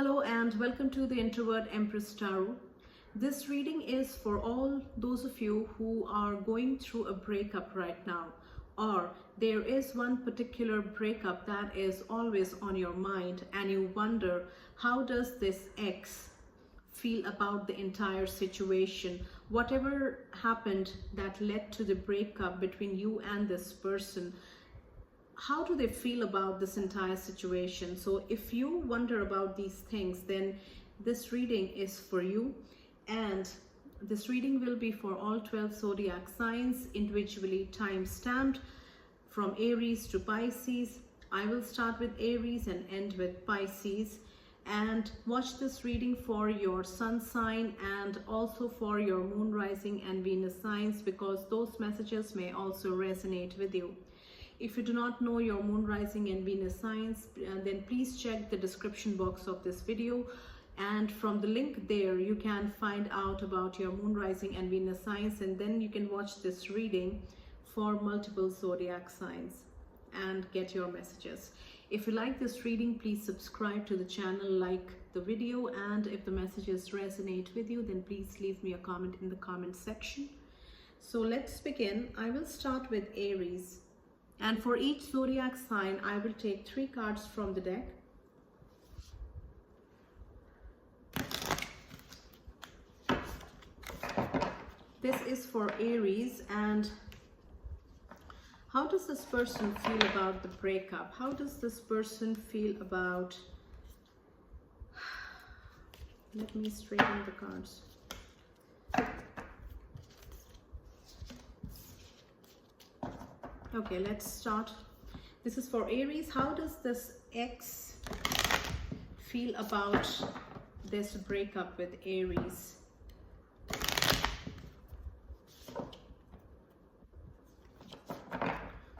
Hello and welcome to the Introvert Empress Tarot. This reading is for all those of you who are going through a breakup right now, or there is one particular breakup that is always on your mind and you wonder, how does this ex feel about the entire situation? Whatever happened that led to the breakup between you and this person, how do they feel about this entire situation? So if you wonder about these things, then this reading is for you. And this reading will be for all 12 zodiac signs, individually time-stamped from Aries to Pisces. I will start with Aries and end with Pisces. And watch this reading for your sun sign and also for your moon, rising and Venus signs, because those messages may also resonate with you. If you do not know your moon, rising and Venus signs, then please check the description box of this video, and from the link there you can find out about your moon, rising and Venus signs, and then you can watch this reading for multiple zodiac signs and get your messages. If you like this reading, please subscribe to the channel, like the video, and if the messages resonate with you, then please leave me a comment in the comment section. So let's begin. I will start with Aries. And for each zodiac sign, I will take 3 cards from the deck. This is for Aries. And how does this person feel about the breakup? How does this person feel about... Let me straighten the cards. Okay, let's start. This is for Aries. How does this ex feel about this breakup with Aries?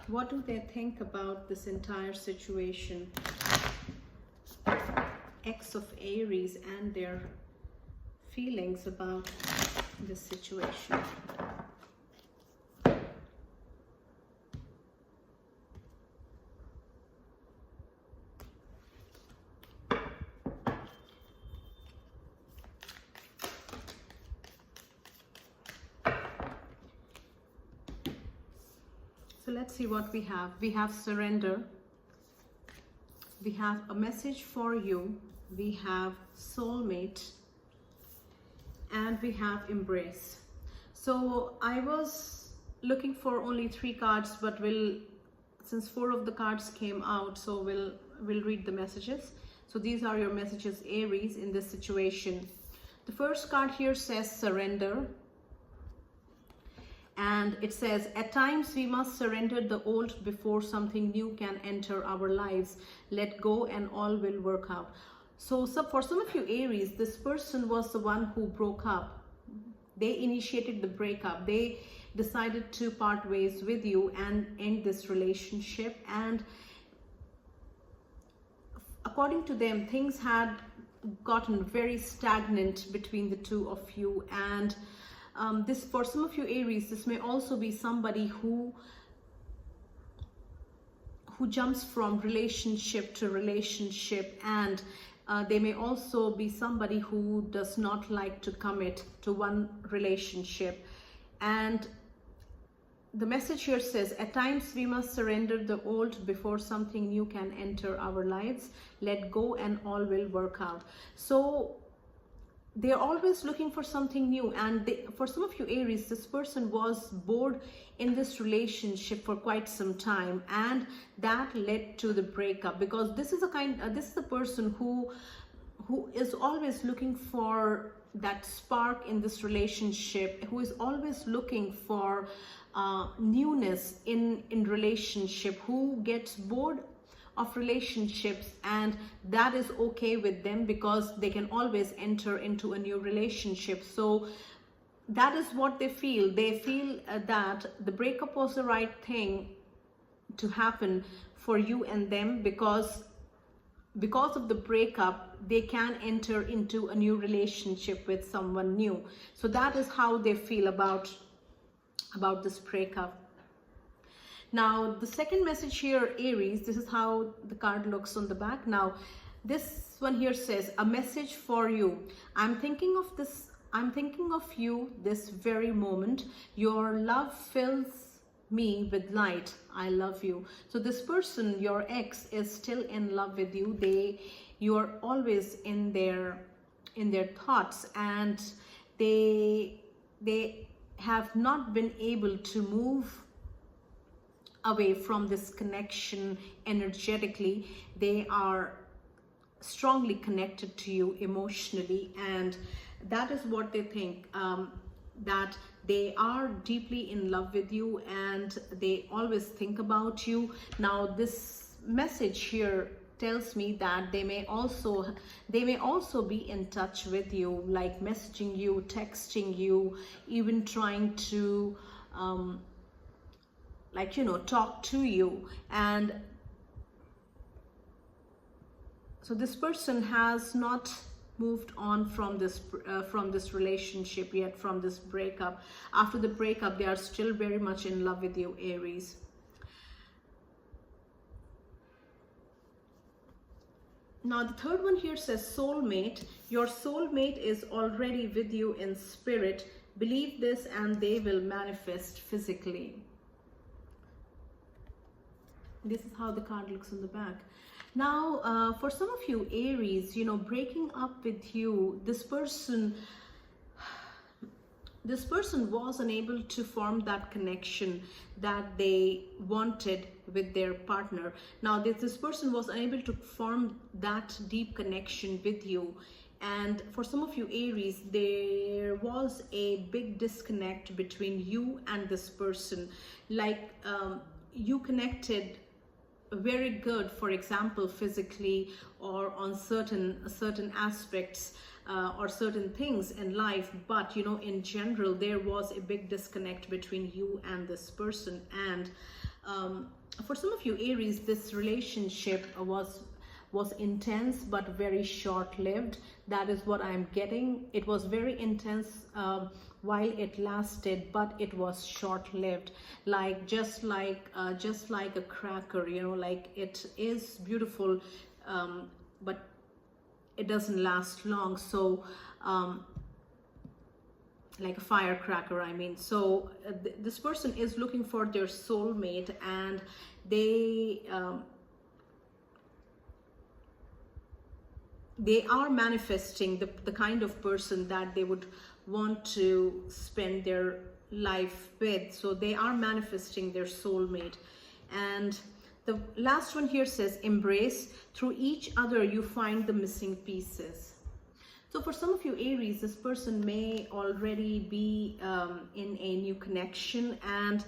What do they think about this entire situation? Ex of Aries and their feelings about this situation. So let's see what we have. We have surrender. We have a message for you. We have soulmate. And we have embrace. So I was looking for only 3 cards, but since 4 of the cards came out, so we'll read the messages. So these are your messages, Aries, in this situation. The first card here says surrender. And it says, at times we must surrender the old before something new can enter our lives. Let go and all will work out. So for some of you Aries, this person was the one who broke up. They initiated the breakup. They decided to part ways with you and end this relationship. And according to them, things had gotten very stagnant between the two of you. And this, for some of you Aries, this may also be somebody who jumps from relationship to relationship, and they may also be somebody who does not like to commit to one relationship. And the message here says, at times we must surrender the old before something new can enter our lives. Let go and all will work out. So they're always looking for something new, and for some of you Aries, this person was bored in this relationship for quite some time, and that led to the breakup, because this is the person who is always looking for that spark in this relationship, who is always looking for newness in relationship, who gets bored of relationships, and that is okay with them because they can always enter into a new relationship. So that is what they feel. They feel that the breakup was the right thing to happen for you and them, because of the breakup they can enter into a new relationship with someone new. So that is how they feel about this breakup. Now, the second message here, Aries, this is how the card looks on the back. Now, This one here says, a message for you. I'm thinking of you this very moment. Your love fills me with light. I love you. So this person, your ex, is still in love with you. You are always in their thoughts, and they have not been able to move away from this connection energetically. They are strongly connected to you emotionally, and that is what they think, that they are deeply in love with you and they always think about you. Now this message here tells me that they may also be in touch with you, like messaging you, texting you, even trying to like, you know, talk to you. And so this person has not moved on from this relationship yet, from this breakup. After the breakup, they are still very much in love with you, Aries. Now the third one here says soulmate. Your soulmate is already with you in spirit. Believe this and they will manifest physically. This is how the card looks in the back. Now, for some of you, Aries, you know, breaking up with you, this person was unable to form that connection that they wanted with their partner. Now, this person was unable to form that deep connection with you. And for some of you, Aries, there was a big disconnect between you and this person. Like, you connected very good, for example, physically, or on certain aspects or certain things in life, but you know, in general, there was a big disconnect between you and this person. And for some of you, Aries, this relationship was intense but very short-lived. That is what I'm getting. It was very intense while it lasted, but it was short-lived, like just like a cracker, you know, like it is beautiful, but it doesn't last long. So like a firecracker, I mean. So this person is looking for their soulmate, and they are manifesting the kind of person that they would want to spend their life with. So they are manifesting their soulmate. And the last one here says embrace. Through each other you find the missing pieces. So for some of you, Aries, this person may already be in a new connection, and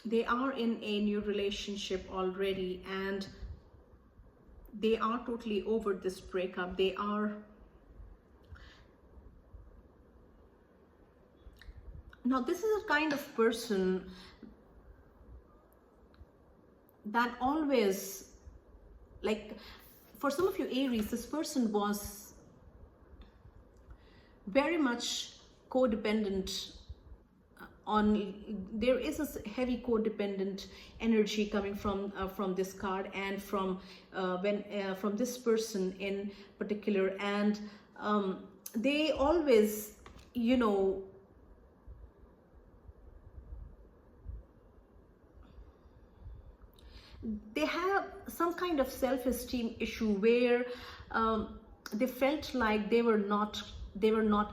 they are in a new relationship already, and they are totally over this breakup. They are now, this is a kind of person that always, like, for some of you, Aries, this person was very much codependent on. There is a heavy codependent energy coming from this card, and from from this person in particular. And they always, you know, they have some kind of self-esteem issue where they felt like they were not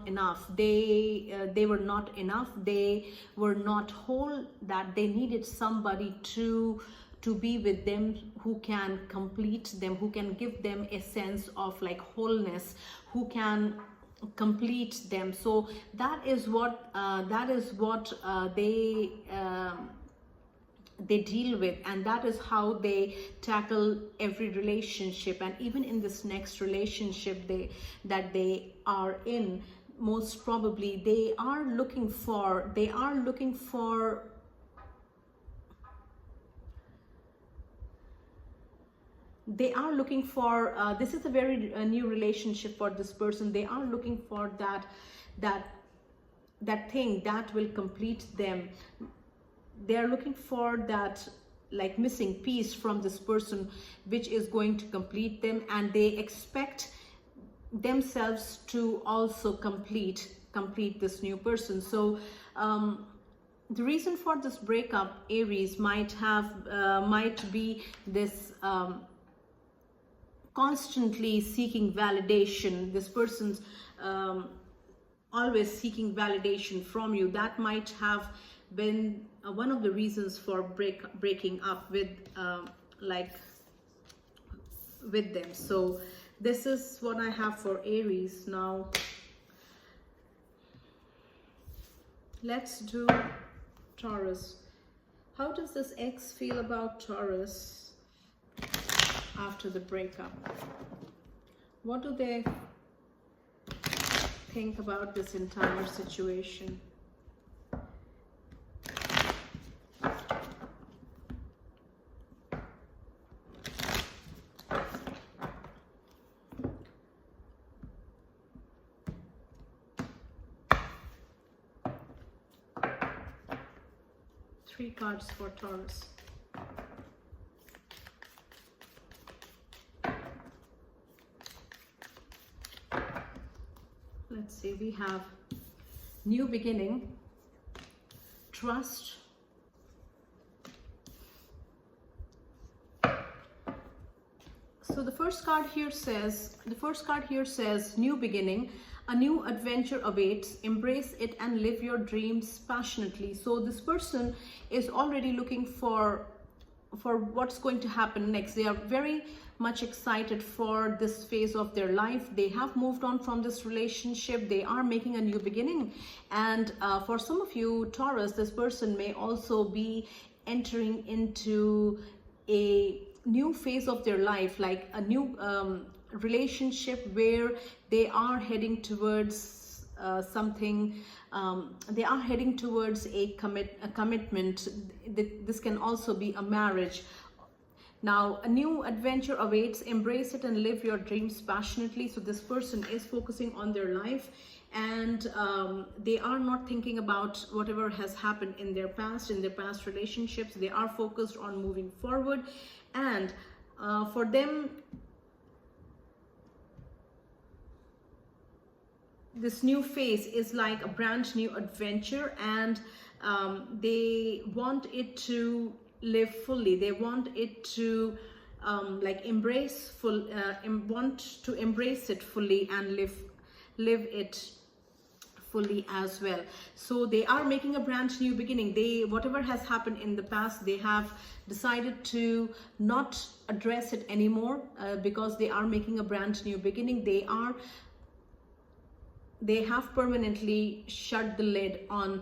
enough. They were not enough. They were not whole, that they needed somebody to be with them, who can complete them, who can give them a sense of like wholeness, who can complete them. So that is what they deal with, and that is how they tackle every relationship. And even in this next relationship that they are in, most probably they are looking for this is a very new relationship for this person. They are looking for that thing that will complete them. They are looking for that like missing piece from this person, which is going to complete them, and they expect themselves to also complete this new person. So the reason for this breakup, Aries, might be this constantly seeking validation. This person's always seeking validation from you. That might have been one of the reasons for breaking up with with them. So this is what I have for Aries. Now let's do Taurus. How does this ex feel about Taurus after the breakup? What do they think about this entire situation? Three cards for Taurus. Let's see, we have new beginning, trust, so the first card here says new beginning. A new adventure awaits. Embrace it and live your dreams passionately. So this person is already looking for what's going to happen next. They are very much excited for this phase of their life. They have moved on from this relationship. They are making a new beginning. And for some of you, Taurus, this person may also be entering into a new phase of their life, like a new relationship where they are heading towards something. They are heading towards a commitment. This can also be a marriage. Now, a new adventure awaits. Embrace it and live your dreams passionately. So this person is focusing on their life, and they are not thinking about whatever has happened in their past relationships. They are focused on moving forward, and for them, this new phase is like a brand new adventure, and they want it to live fully. They want it to want to embrace it fully and live it fully as well. So they are making a brand new beginning. Whatever has happened in the past, they have decided to not address it anymore because they are making a brand new beginning. They have permanently shut the lid on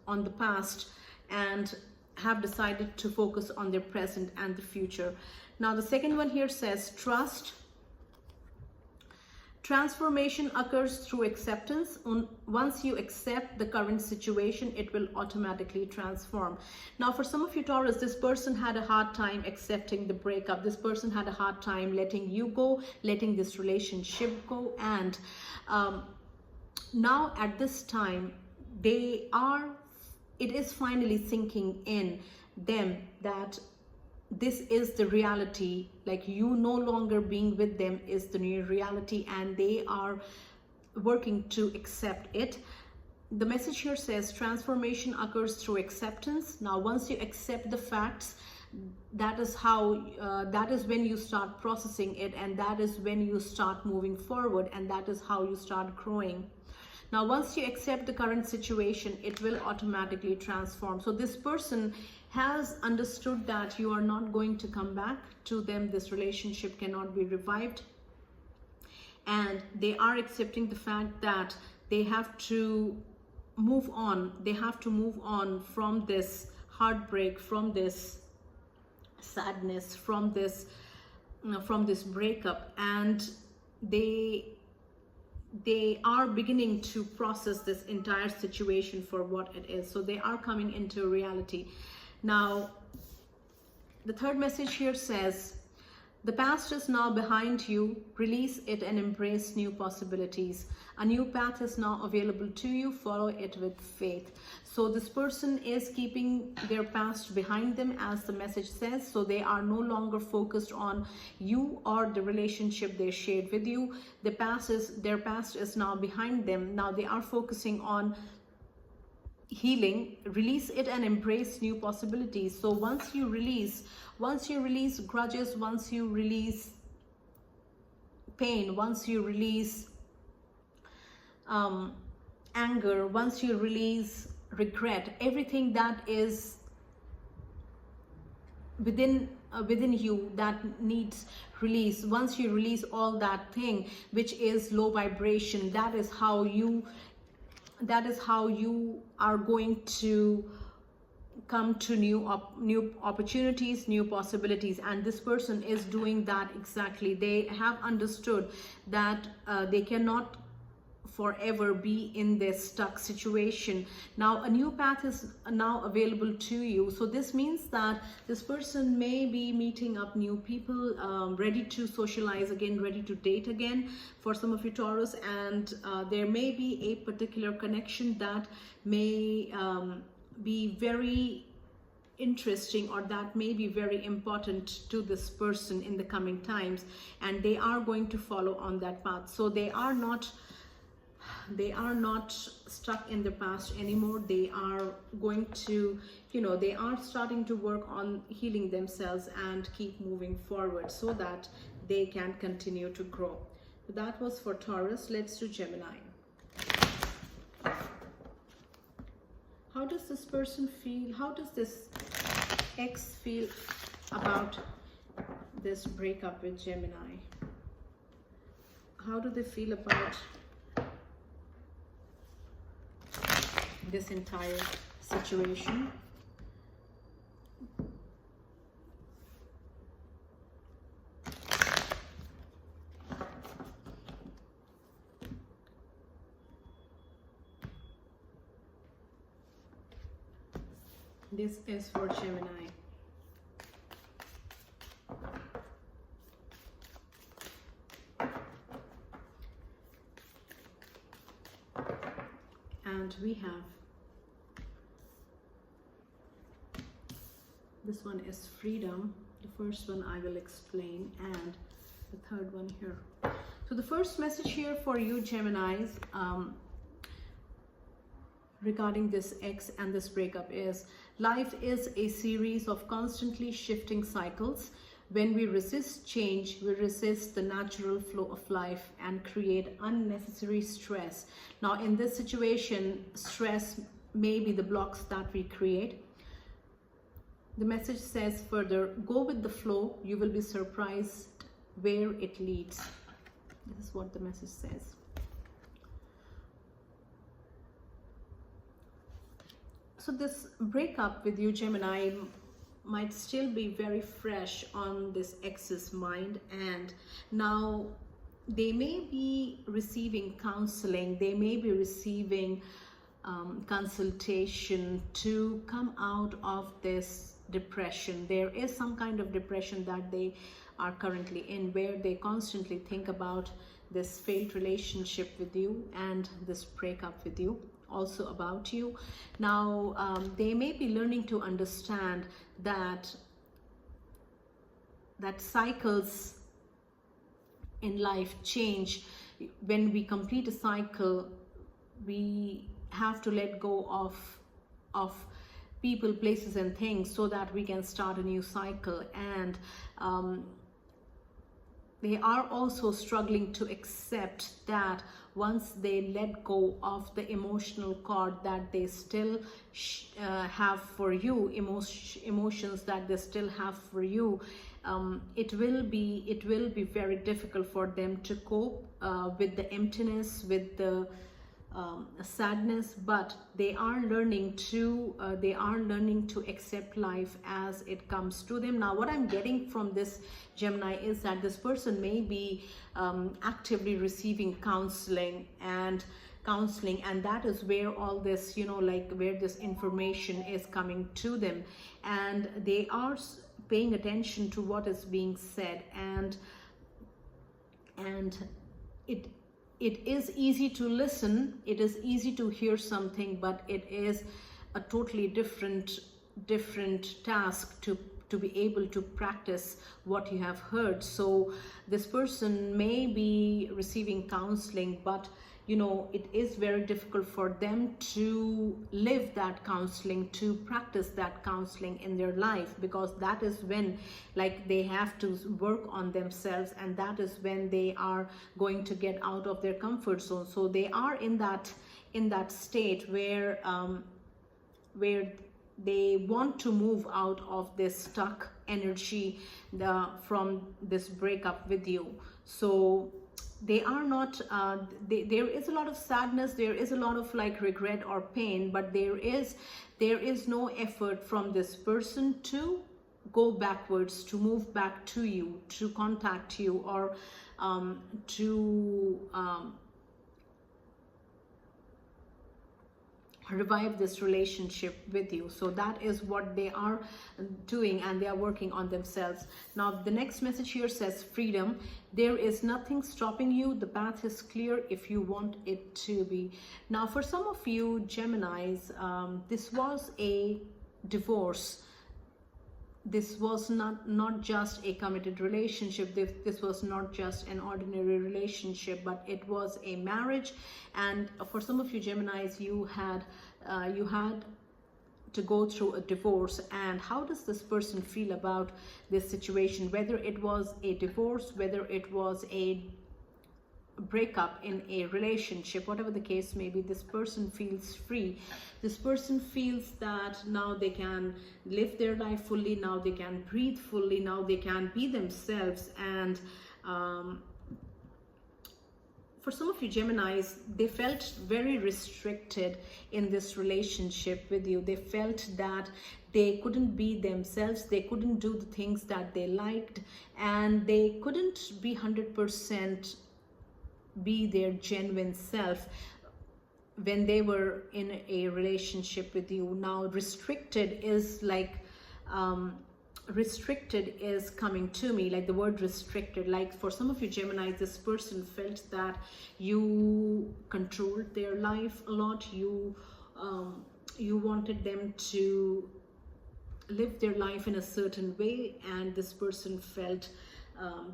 the past and have decided to focus on their present and the future. Now the second one here says trust. Transformation occurs through acceptance. Once you accept the current situation, it will automatically transform. Now for some of you Taurus, this person had a hard time accepting the breakup. This person had a hard time letting you go, letting this relationship go, and now at this time it is finally sinking in them that this is the reality. Like, you no longer being with them is the new reality, and they are working to accept it. The message here says transformation occurs through acceptance. Now once you accept the facts, that is when you start processing it, and that is when you start moving forward, and that is how you start growing. Now once you accept the current situation, it will automatically transform. So this person has understood that you are not going to come back to them. This relationship cannot be revived, and they are accepting the fact that they have to move on. They have to move on from this heartbreak, from this sadness, from this breakup, and they are beginning to process this entire situation for what it is. So they are coming into reality. Now the third message here says The past is now behind you. Release it and embrace new possibilities. A new path is now available to you. Follow it with faith. So this person is keeping their past behind them, as the message says. So they are no longer focused on you or the relationship they shared with you. Their past is now behind them. Now they are focusing on healing. Release it and embrace new possibilities. So once you release grudges, once you release pain, once you release anger, once you release regret, everything that is within you that needs release, once you release all that thing which is low vibration, that is how you are going to come to new opportunities, new possibilities. And this person is doing that exactly. They have understood that they cannot forever be in this stuck situation. Now a new path is now available to you. So this means that this person may be meeting up new people, ready to socialize again, ready to date again for some of you Taurus. And there may be a particular connection that may be very interesting, or that may be very important to this person in the coming times, and they are going to follow on that path. So they are not stuck in the past anymore. They are going to, they are starting to work on healing themselves and keep moving forward so that they can continue to grow. That was for Taurus. Let's do Gemini. How does this person feel? How does this ex feel about this breakup with Gemini? How do they feel about this entire situation? This is for Gemini. And we have, this one is freedom. The first one I will explain, and the third one here. So the first message here for you Geminis, regarding this ex and this breakup is: life is a series of constantly shifting cycles. When we resist change, we resist the natural flow of life and create unnecessary stress. Now in this situation, stress may be the blocks that we create. The message says further, go with the flow, you will be surprised where it leads. This is what the message says. So this breakup with you Gemini might still be very fresh on this ex's mind, and now they may be receiving counseling, they may be receiving consultation to come out of this depression. There is some kind of depression that they are currently in, where they constantly think about this failed relationship with you and this breakup with you, also about you. Now they may be learning to understand that cycles in life change. When we complete a cycle, we have to let go of people, places and things so that we can start a new cycle. And they are also struggling to accept that once they let go of the emotional cord that they still have for you, emotions that they still have for you, it will be very difficult for them to cope with the emptiness, with the sadness. But they are learning to accept life as it comes to them. Now what I'm getting from this Gemini is that this person may be actively receiving counseling, and counseling, and that is where all this, you know, like where this information is coming to them, and they are paying attention to what is being said, and it is easy to listen, it is easy to hear something, but it is a totally different task to be able to practice what you have heard. So this person may be receiving counseling, but you know, it is very difficult for them to live that counseling, to practice that counseling in their life, because that is when, like, they have to work on themselves, and that is when they are going to get out of their comfort zone. So they are in that state where they want to move out of this stuck energy from this breakup with you. So they are not there is a lot of sadness, there is a lot of like regret or pain, but there is no effort from this person to go backwards, to move back to you, to contact you, or to revive this relationship with you. So that is what they are doing, and they are working on themselves. Now the next message here says freedom. There is nothing stopping you, the path is clear if you want it to be. Now for some of you Geminis, this was a divorce. This was not just a committed relationship, this was not just an ordinary relationship, but it was a marriage. And for some of you Geminis, you had to go through a divorce. And how does this person feel about this situation, whether it was a divorce, whether it was a breakup in a relationship, whatever the case may be? This person feels free. This person feels that now they can live their life fully, now they can breathe fully, now they can be themselves. And for some of you Geminis, they felt very restricted in this relationship with you. They felt that they couldn't be themselves, they couldn't do the things that they liked, and they couldn't be 100% be their genuine self when they were in a relationship with you. Now restricted is like restricted is coming to me, like the word restricted. Like for some of you Gemini, this person felt that you controlled their life a lot. You wanted them to live their life in a certain way, and this person felt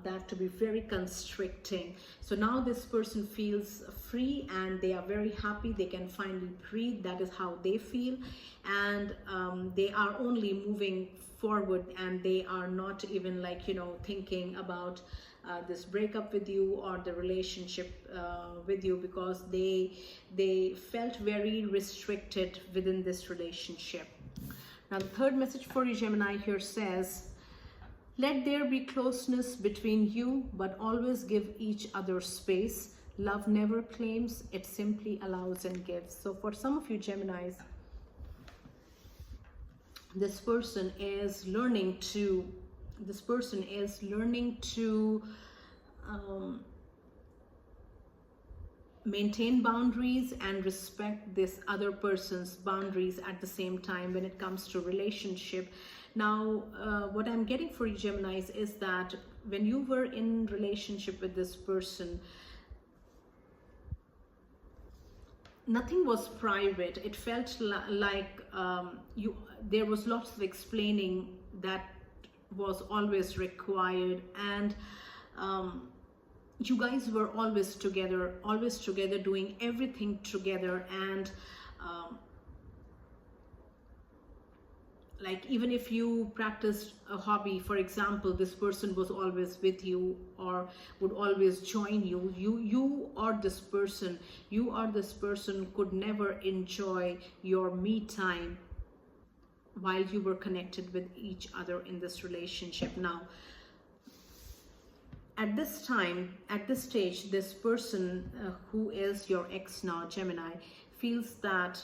that to be very constricting. So now this person feels free, and they are very happy. They can finally breathe. That is how they feel, and they are only moving forward, and they are not even like, you know, thinking about this breakup with you or the relationship with you, because they felt very restricted within this relationship. Now the third message for you Gemini here says, let there be closeness between you, but always give each other space. Love never claims, it simply allows and gives. So for some of you Geminis, this person is learning to maintain boundaries and respect this other person's boundaries at the same time when it comes to relationship. Now what I'm getting for you Geminis is that when you were in relationship with this person, nothing was private. It felt like there was lots of explaining that was always required, and you guys were always together, doing everything together. And like even if you practiced a hobby, for example, this person was always with you or would always join you. You are this person could never enjoy your me time while you were connected with each other in this relationship. Now at this time, at this stage, this person who is your ex now, Gemini, feels that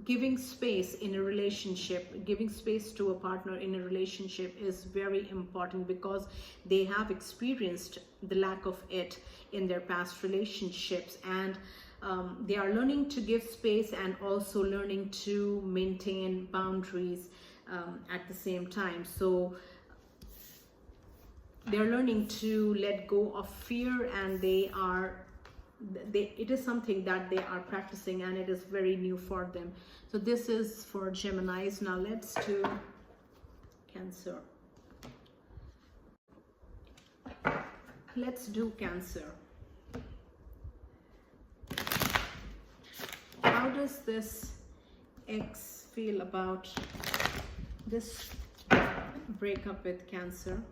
giving space in a relationship, giving space to a partner in a relationship is very important, because they have experienced the lack of it in their past relationships. And they are learning to give space and also learning to maintain boundaries at the same time. So they're learning to let go of fear, and it is something that they are practicing, and it is very new for them. So this is for Geminis. Now let's do Cancer. Let's do Cancer. How does this ex feel about this breakup with Cancer?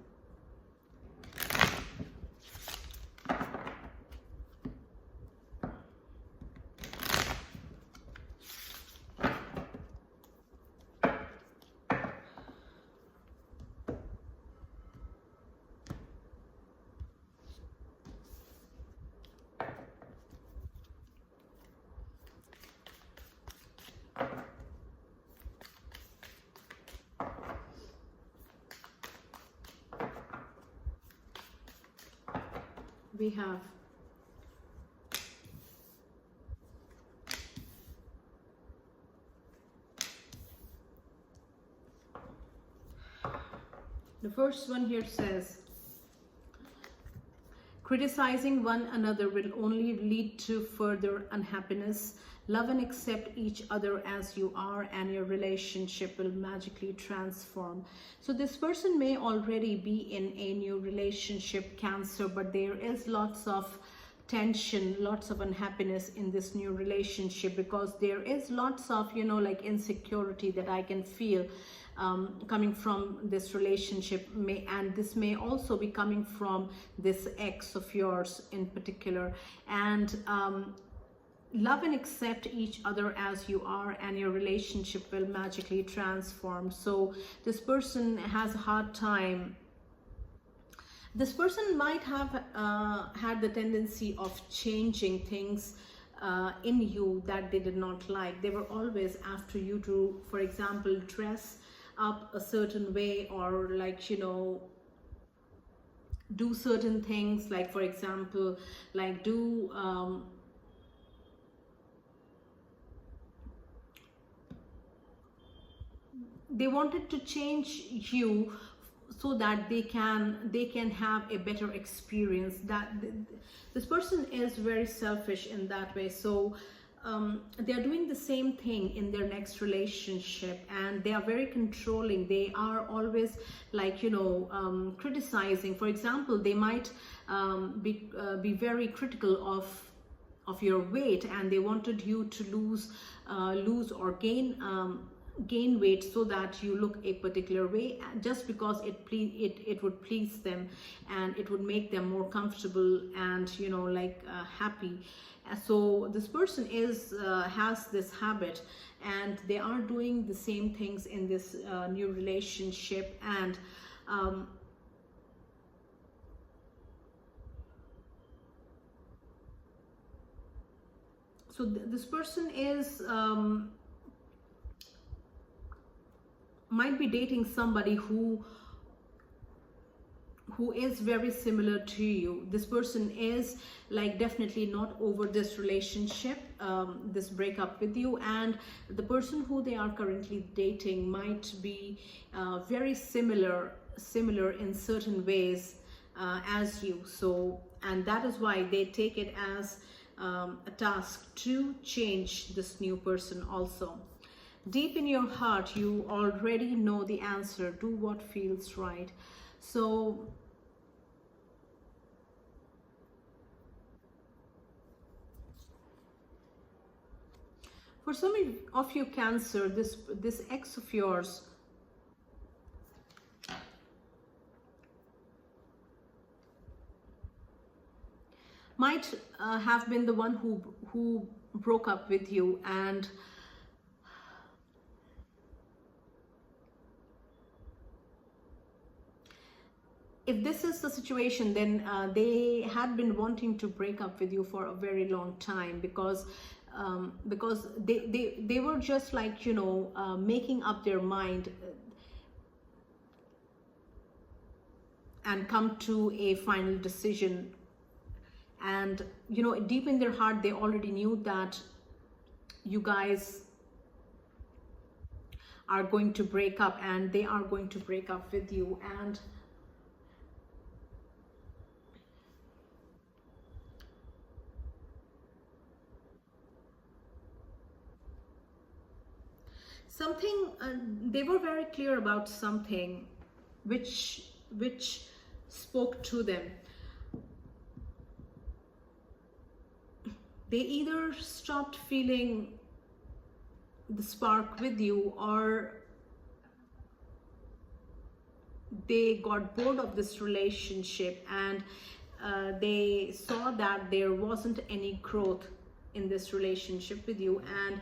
We have the first one here says, criticizing one another will only lead to further unhappiness. Love and accept each other as you are, and your relationship will magically transform. So this person may already be in a new relationship, Cancer, but there is lots of tension, lots of unhappiness in this new relationship, because there is lots of, you know, like insecurity that I can feel coming from this relationship. And this may also be coming from this ex of yours in particular. And love and accept each other as you are, and your relationship will magically transform. So this person has a hard time. This person might have had the tendency of changing things in you that they did not like. They were always after you to, for example, dress up a certain way, or like, you know, do certain things, like for example, like do they wanted to change you so that they can have a better experience. That this person is very selfish in that way. So they are doing the same thing in their next relationship, and they are very controlling. They are always like, you know, criticizing. For example, they might be very critical of your weight, and they wanted you to lose or gain weight so that you look a particular way, just because it would please them, and it would make them more comfortable and, you know, like happy. So this person has this habit, and they are doing the same things in this new relationship. And so this person is might be dating somebody who is very similar to you. This person is like definitely not over this relationship, this breakup with you, and the person who they are currently dating might be very similar in certain ways as you. So, and that is why they take it as a task to change this new person also. Deep in your heart, you already know the answer. Do what feels right. So for some of you, Cancer, this ex of yours might have been the one who broke up with you. And if this is the situation, then they had been wanting to break up with you for a very long time, because they were just like, you know, making up their mind and come to a final decision. and you know, deep in their heart they already knew that you guys are going to break up, and they are going to break up with you. And something, they were very clear about something which spoke to them. They either stopped feeling the spark with you, or they got bored of this relationship, and they saw that there wasn't any growth in this relationship with you. And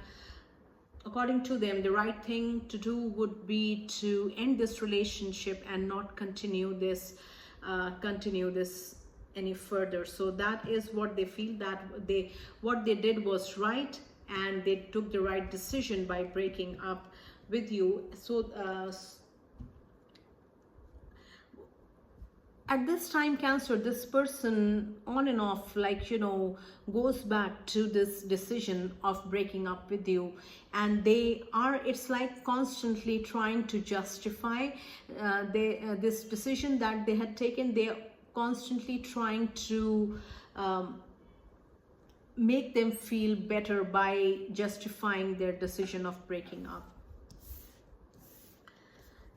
according to them, the right thing to do would be to end this relationship and not continue this any further. So that is what they feel, that what they did was right, and they took the right decision by breaking up with you. So at this time, Cancer, this person on and off, like, you know, goes back to this decision of breaking up with you, and it's like constantly trying to justify this decision that they had taken. They're constantly trying to make them feel better by justifying their decision of breaking up.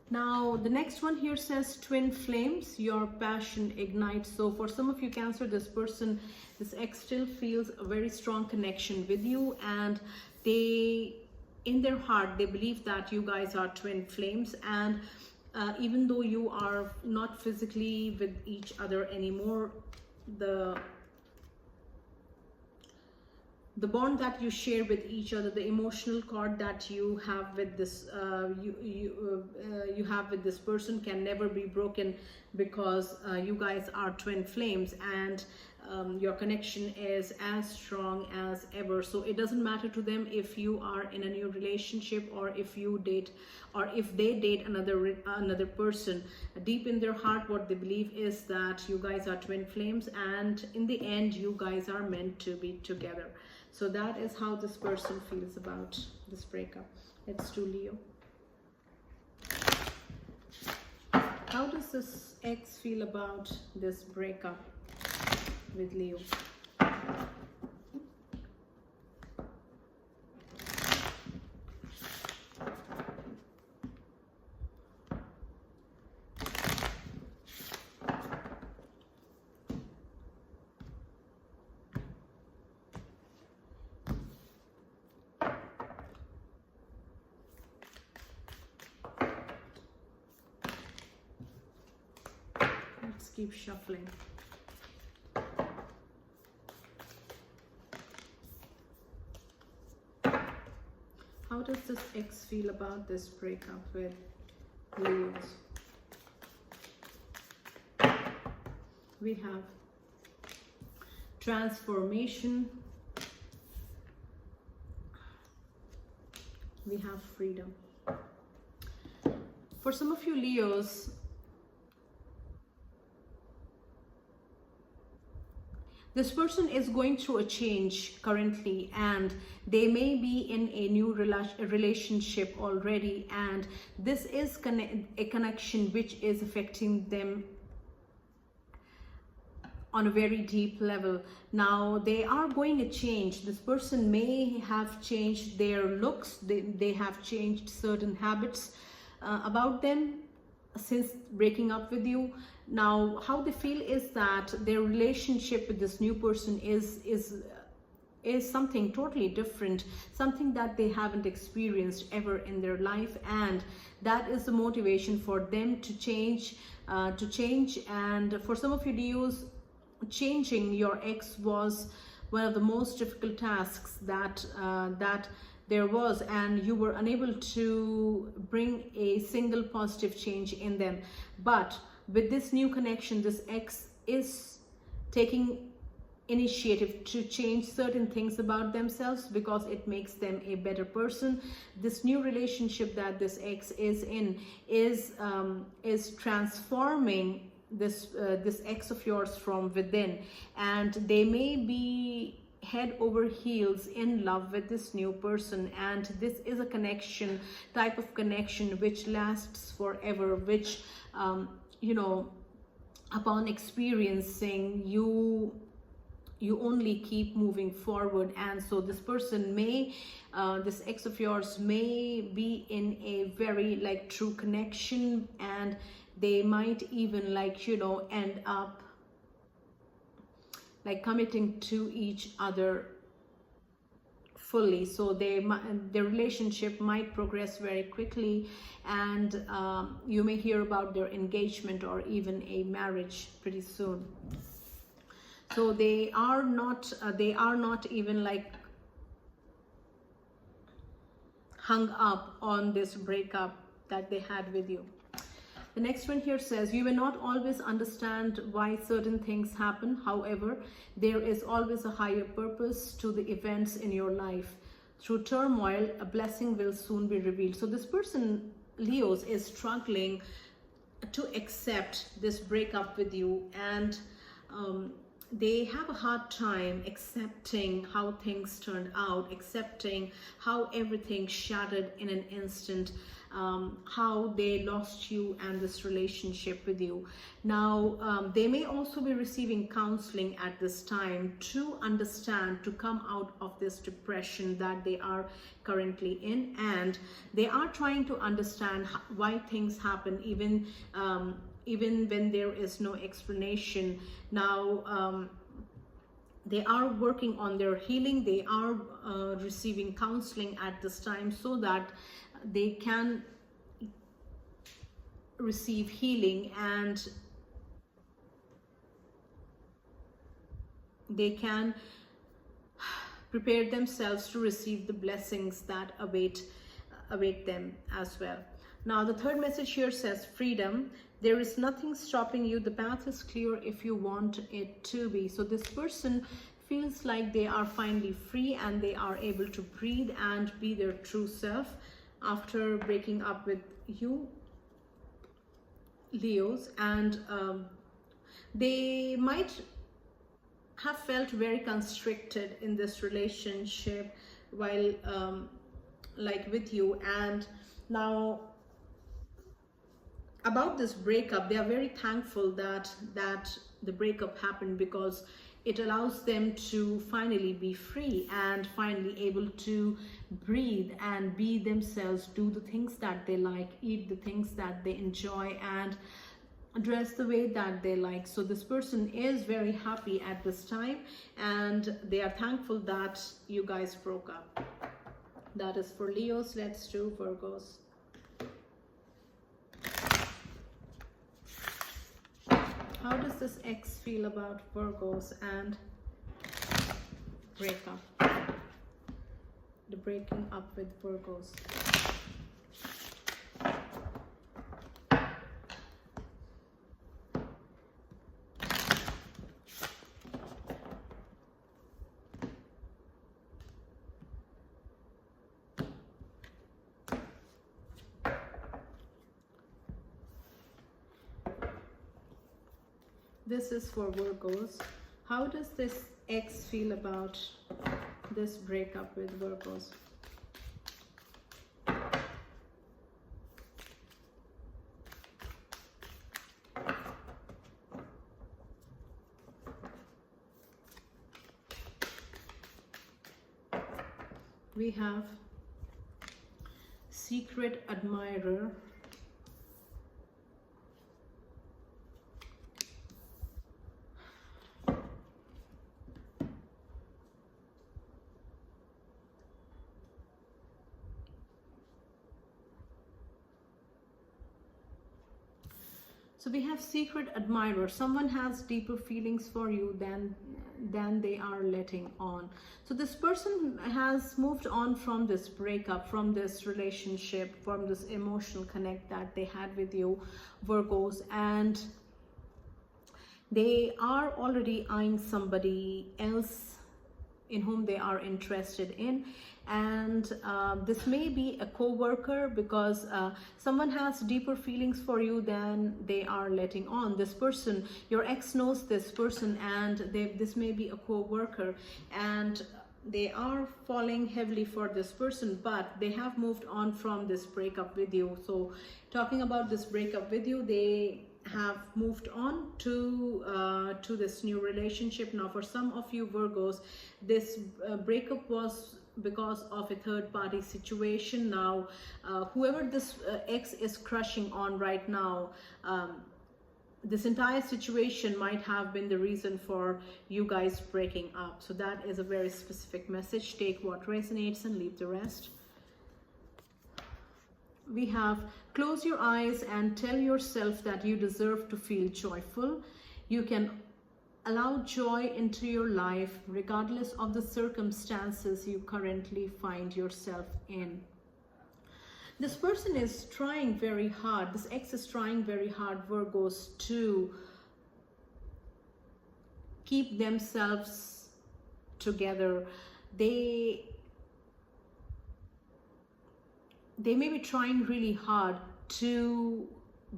Now, the next one here says, twin flames, your passion ignites. So for some of you, Cancer, this person, this ex, still feels a very strong connection with you, and they, in their heart, they believe that you guys are twin flames. And even though you are not physically with each other anymore, the bond that you share with each other, the emotional cord that you have with this you have with this person can never be broken, because you guys are twin flames, and your connection is as strong as ever. So it doesn't matter to them if you are in a new relationship, or if you date, or if they date another person. Deep in their heart, what they believe is that you guys are twin flames, and in the end you guys are meant to be together. So that is how this person feels about this breakup. Let's do Leo. How does this ex feel about this breakup with Leo? Let's keep shuffling. How does this ex feel about this breakup with Leos? We have transformation. We have freedom. For some of you Leos, this person is going through a change currently, and they may be in a new relationship already, and this is a connection which is affecting them on a very deep level. Now they are going to change. This person may have changed their looks, they have changed certain habits about them since breaking up with you. Now how they feel is that their relationship with this new person is something totally different, something that they haven't experienced ever in their life, and that is the motivation for them to change. And for some of you Leos, changing your ex was one of the most difficult tasks that there was, and you were unable to bring a single positive change in them. But with this new connection, this ex is taking initiative to change certain things about themselves because it makes them a better person. This new relationship that this ex is in is transforming this ex of yours from within, and they may be head over heels in love with this new person, and this is a connection, type of connection which lasts forever, which you know, upon experiencing, you only keep moving forward. And so this person may this ex of yours may be in a very like true connection, and they might even like, you know, end up like committing to each other fully. So their relationship might progress very quickly, and you may hear about their engagement or even a marriage pretty soon. So they are not even like hung up on this breakup that they had with you. The next one here says, you may not always understand why certain things happen. However, there is always a higher purpose to the events in your life. Through turmoil, a blessing will soon be revealed. So this person, Leos, is struggling to accept this breakup with you, and they have a hard time accepting how things turned out, accepting how everything shattered in an instant, how they lost you and this relationship with you. Now, they may also be receiving counseling at this time to understand, to come out of this depression that they are currently in, and they are trying to understand why things happen, even when there is no explanation. Now, they are working on their healing. They are receiving counseling at this time so that they can receive healing, and they can prepare themselves to receive the blessings that await them as well. Now, the third message here says freedom. There is nothing stopping you. The path is clear if you want it to be. So this person feels like they are finally free, and they are able to breathe and be their true self after breaking up with you, Leos. And they might have felt very constricted in this relationship while like with you. And now, about this breakup, they are very thankful that the breakup happened, because it allows them to finally be free and finally able to breathe and be themselves, do the things that they like, eat the things that they enjoy, and dress the way that they like. So this person is very happy at this time, and they are thankful that you guys broke up. That is for Leos. Let's do Virgos. How does this ex feel about Virgos and breakup? The breaking up with Virgos. This is for Virgos. How does this ex feel about this breakup with Virgos? We have secret admirer, so we have secret admirer. Someone has deeper feelings for you than they are letting on. So this person has moved on from this breakup, from this relationship, from this emotional connect that they had with you, Virgos, and they are already eyeing somebody else in whom they are interested in. And this may be a co-worker, because someone has deeper feelings for you than they are letting on. This person, your ex, knows this person, and this may be a co-worker, and they are falling heavily for this person, but they have moved on from this breakup with you. So talking about this breakup with you, they have moved on to this new relationship. Now for some of you Virgos, this breakup was because of a third-party situation. Now whoever this ex is crushing on right now, this entire situation might have been the reason for you guys breaking up. So that is a very specific message. Take what resonates and leave the rest. We have, close your eyes and tell yourself that you deserve to feel joyful. You can allow joy into your life regardless of the circumstances you currently find yourself in. This person is trying very hard, this ex is trying very hard, Virgos, to keep themselves together. They may be trying really hard to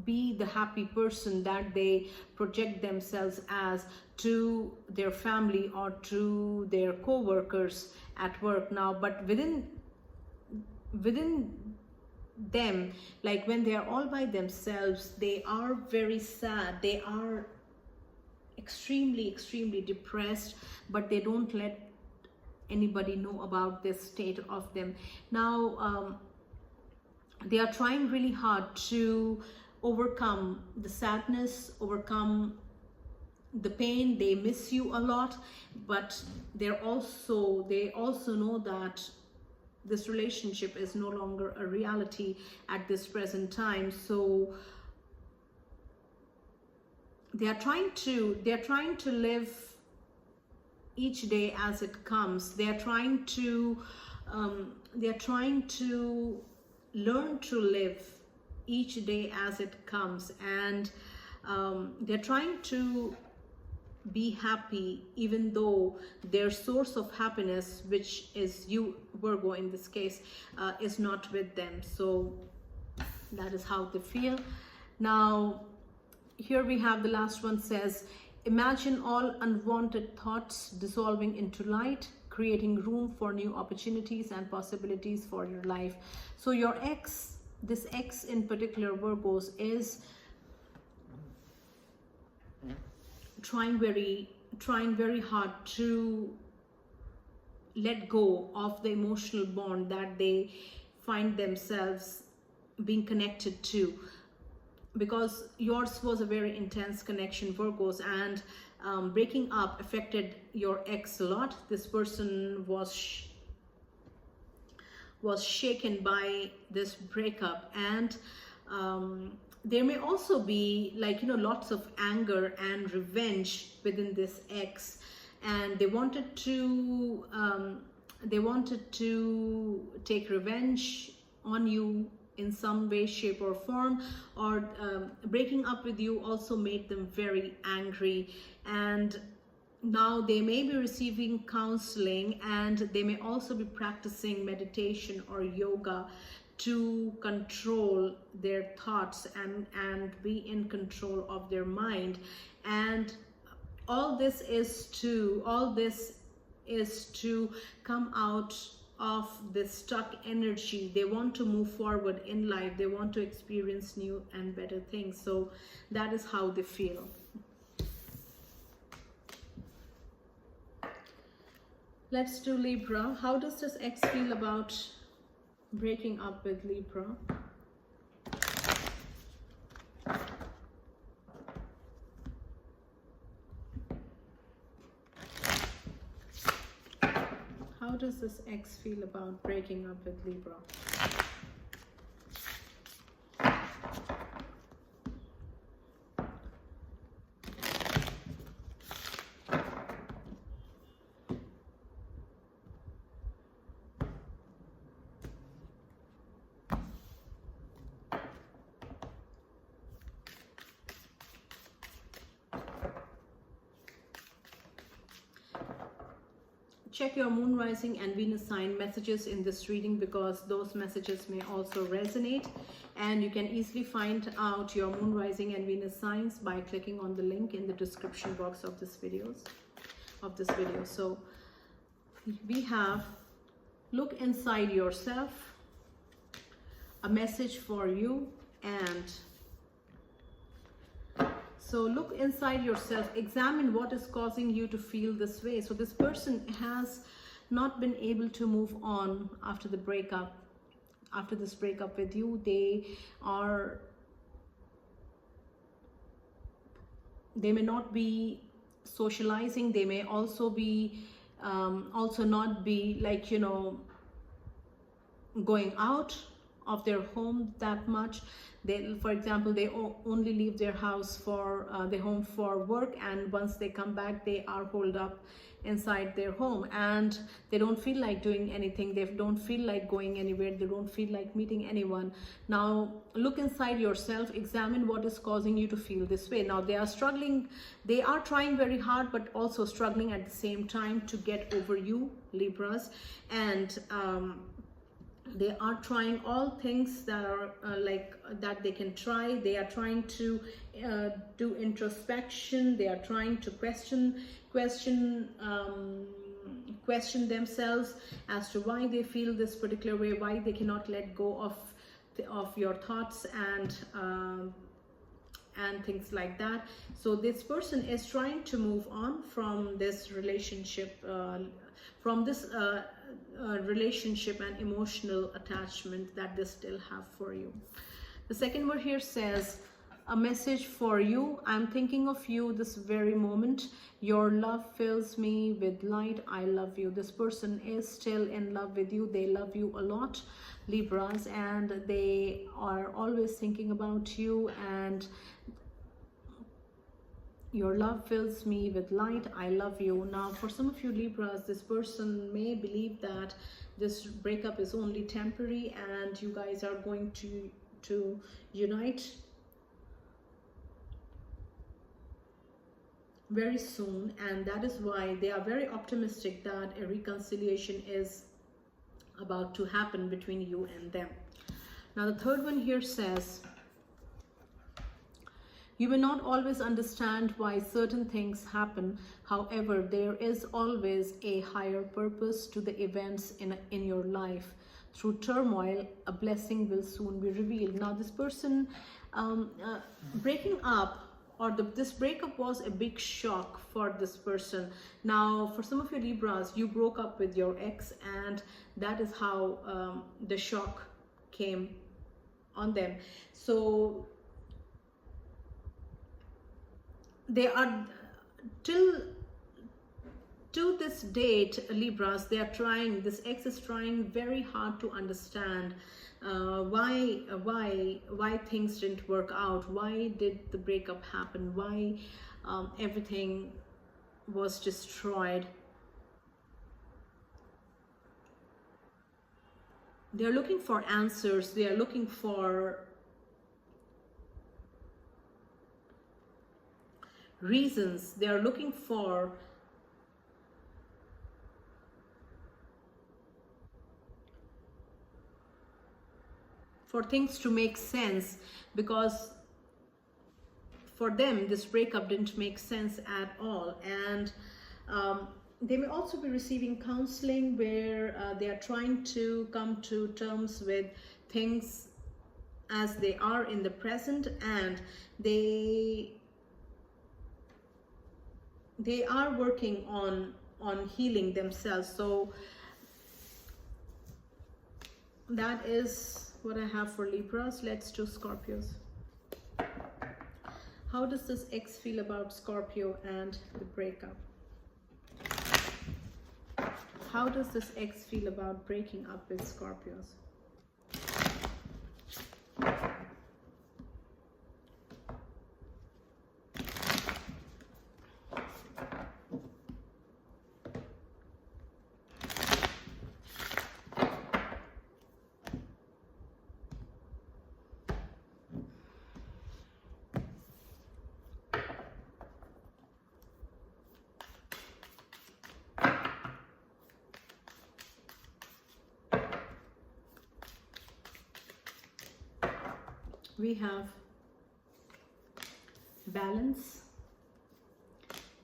be the happy person that they project themselves as to their family or to their co-workers at work now. But within them, like when they are all by themselves, they are very sad. They are extremely depressed, but they don't let anybody know about this state of them. Now they are trying really hard to overcome the sadness, overcome the pain. They miss you a lot, but they also know that this relationship is no longer a reality at this present time. So they are trying to live each day as it comes. They are trying to learn to live each day as it comes, and they're trying to be happy, even though their source of happiness, which is you, Virgo, in this case, is not with them. So that is how they feel. Now here we have the last one, says, imagine all unwanted thoughts dissolving into light, creating room for new opportunities and possibilities for your life. So your ex, this ex in particular, Virgos, is trying very hard to let go of the emotional bond that they find themselves being connected to, because yours was a very intense connection, Virgos, and breaking up affected your ex a lot. This person was shaken by this breakup, and there may also be, like, lots of anger and revenge within this ex, and they wanted to take revenge on you in some way, shape or form, or breaking up with you also made them very angry. And now they may be receiving counseling, and they may also be practicing meditation or yoga to control their thoughts and be in control of their mind. And all this is to come out of this stuck energy. They want to move forward in life. They want to experience new and better things. So that is how they feel. Let's do Libra. How does this ex feel about breaking up with Libra? How does this ex feel about breaking up with Libra? check your moon, rising and Venus sign messages in this reading, because those messages may also resonate, and you can easily find out your moon, rising and Venus signs by clicking on the link in the description box of this video. So we have look inside yourself, a message for you. And so look inside yourself, examine what is causing you to feel this way. So this person has not been able to move on after the breakup, after this breakup with you. They may not be socializing. They may also be not be, like, you know, going out of their home that much. They, for example, they only leave their house for their home for work, and once they come back they are holed up inside their home, and they don't feel like doing anything. They don't feel like going anywhere. They don't feel like meeting anyone. Now look inside yourself, examine what is causing you to feel this way. Now they are struggling, they are trying very hard, but also struggling at the same time to get over you, Libras. And they are trying all things that are that they can try. They are trying to do introspection. They are trying to question themselves as to why they feel this particular way, why they cannot let go of your thoughts and things like that. So this person is trying to move on from this relationship, relationship and emotional attachment that they still have for you. The second word here says, a message for you. I'm thinking of you this very moment. Your love fills me with light. I love you. This person is still in love with you. They love you a lot, Libras, and they are always thinking about you. And your love fills me with light. I love you. Now, for some of you Libras, this person may believe that this breakup is only temporary, and you guys are going to unite very soon, and that is why they are very optimistic that a reconciliation is about to happen between you and them. Now the third one here says, you may not always understand why certain things happen. However, there is always a higher purpose to the events in your life. Through turmoil, a blessing will soon be revealed. Now, this person breaking up, or this breakup was a big shock for this person. Now, for some of you Libras, you broke up with your ex, and that is how the shock came on them. So they are to this date, Libras, they are trying, this ex is trying very hard to understand why things didn't work out, why did the breakup happen, why everything was destroyed. They are looking for answers. They are looking for reasons. They are looking for things to make sense, because for them this breakup didn't make sense at all. And they may also be receiving counseling where they are trying to come to terms with things as they are in the present, and they are working on healing themselves. So that is what I have for Libras. Let's do Scorpios. How does this ex feel about Scorpio and the breakup? How does this ex feel about breaking up with Scorpios? we have balance,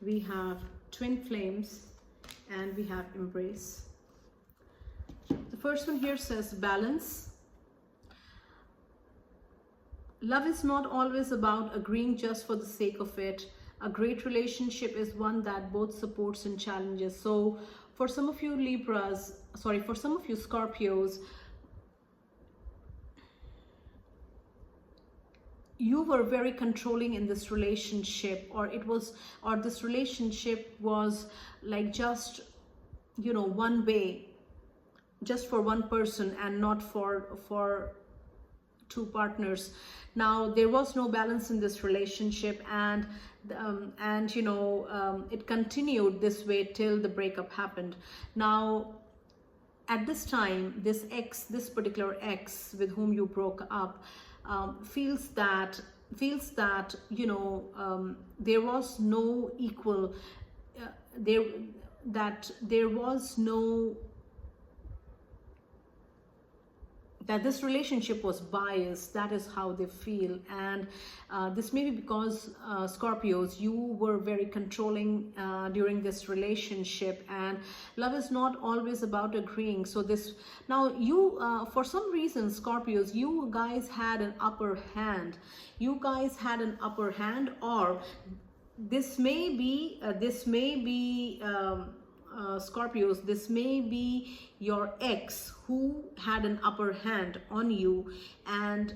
we have twin flames, and we have embrace. The first one here says balance. Love is not always about agreeing just for the sake of it. A great relationship is one that both supports and challenges. So for some of you for some of you Scorpios, you were very controlling in this relationship, or this relationship was like just, you know, one way, just for one person and not for two partners. Now there was no balance in this relationship, and you know, it continued this way till the breakup happened. Now at this time, this particular ex with whom you broke up feels that, you know, there was no equal, there was no, that this relationship was biased. That is how they feel. And this may be because Scorpios, you were very controlling during this relationship, and love is not always about agreeing. So this, now you for some reason, Scorpios, you guys had an upper hand. Or this may be Scorpios, this may be your ex who had an upper hand on you, and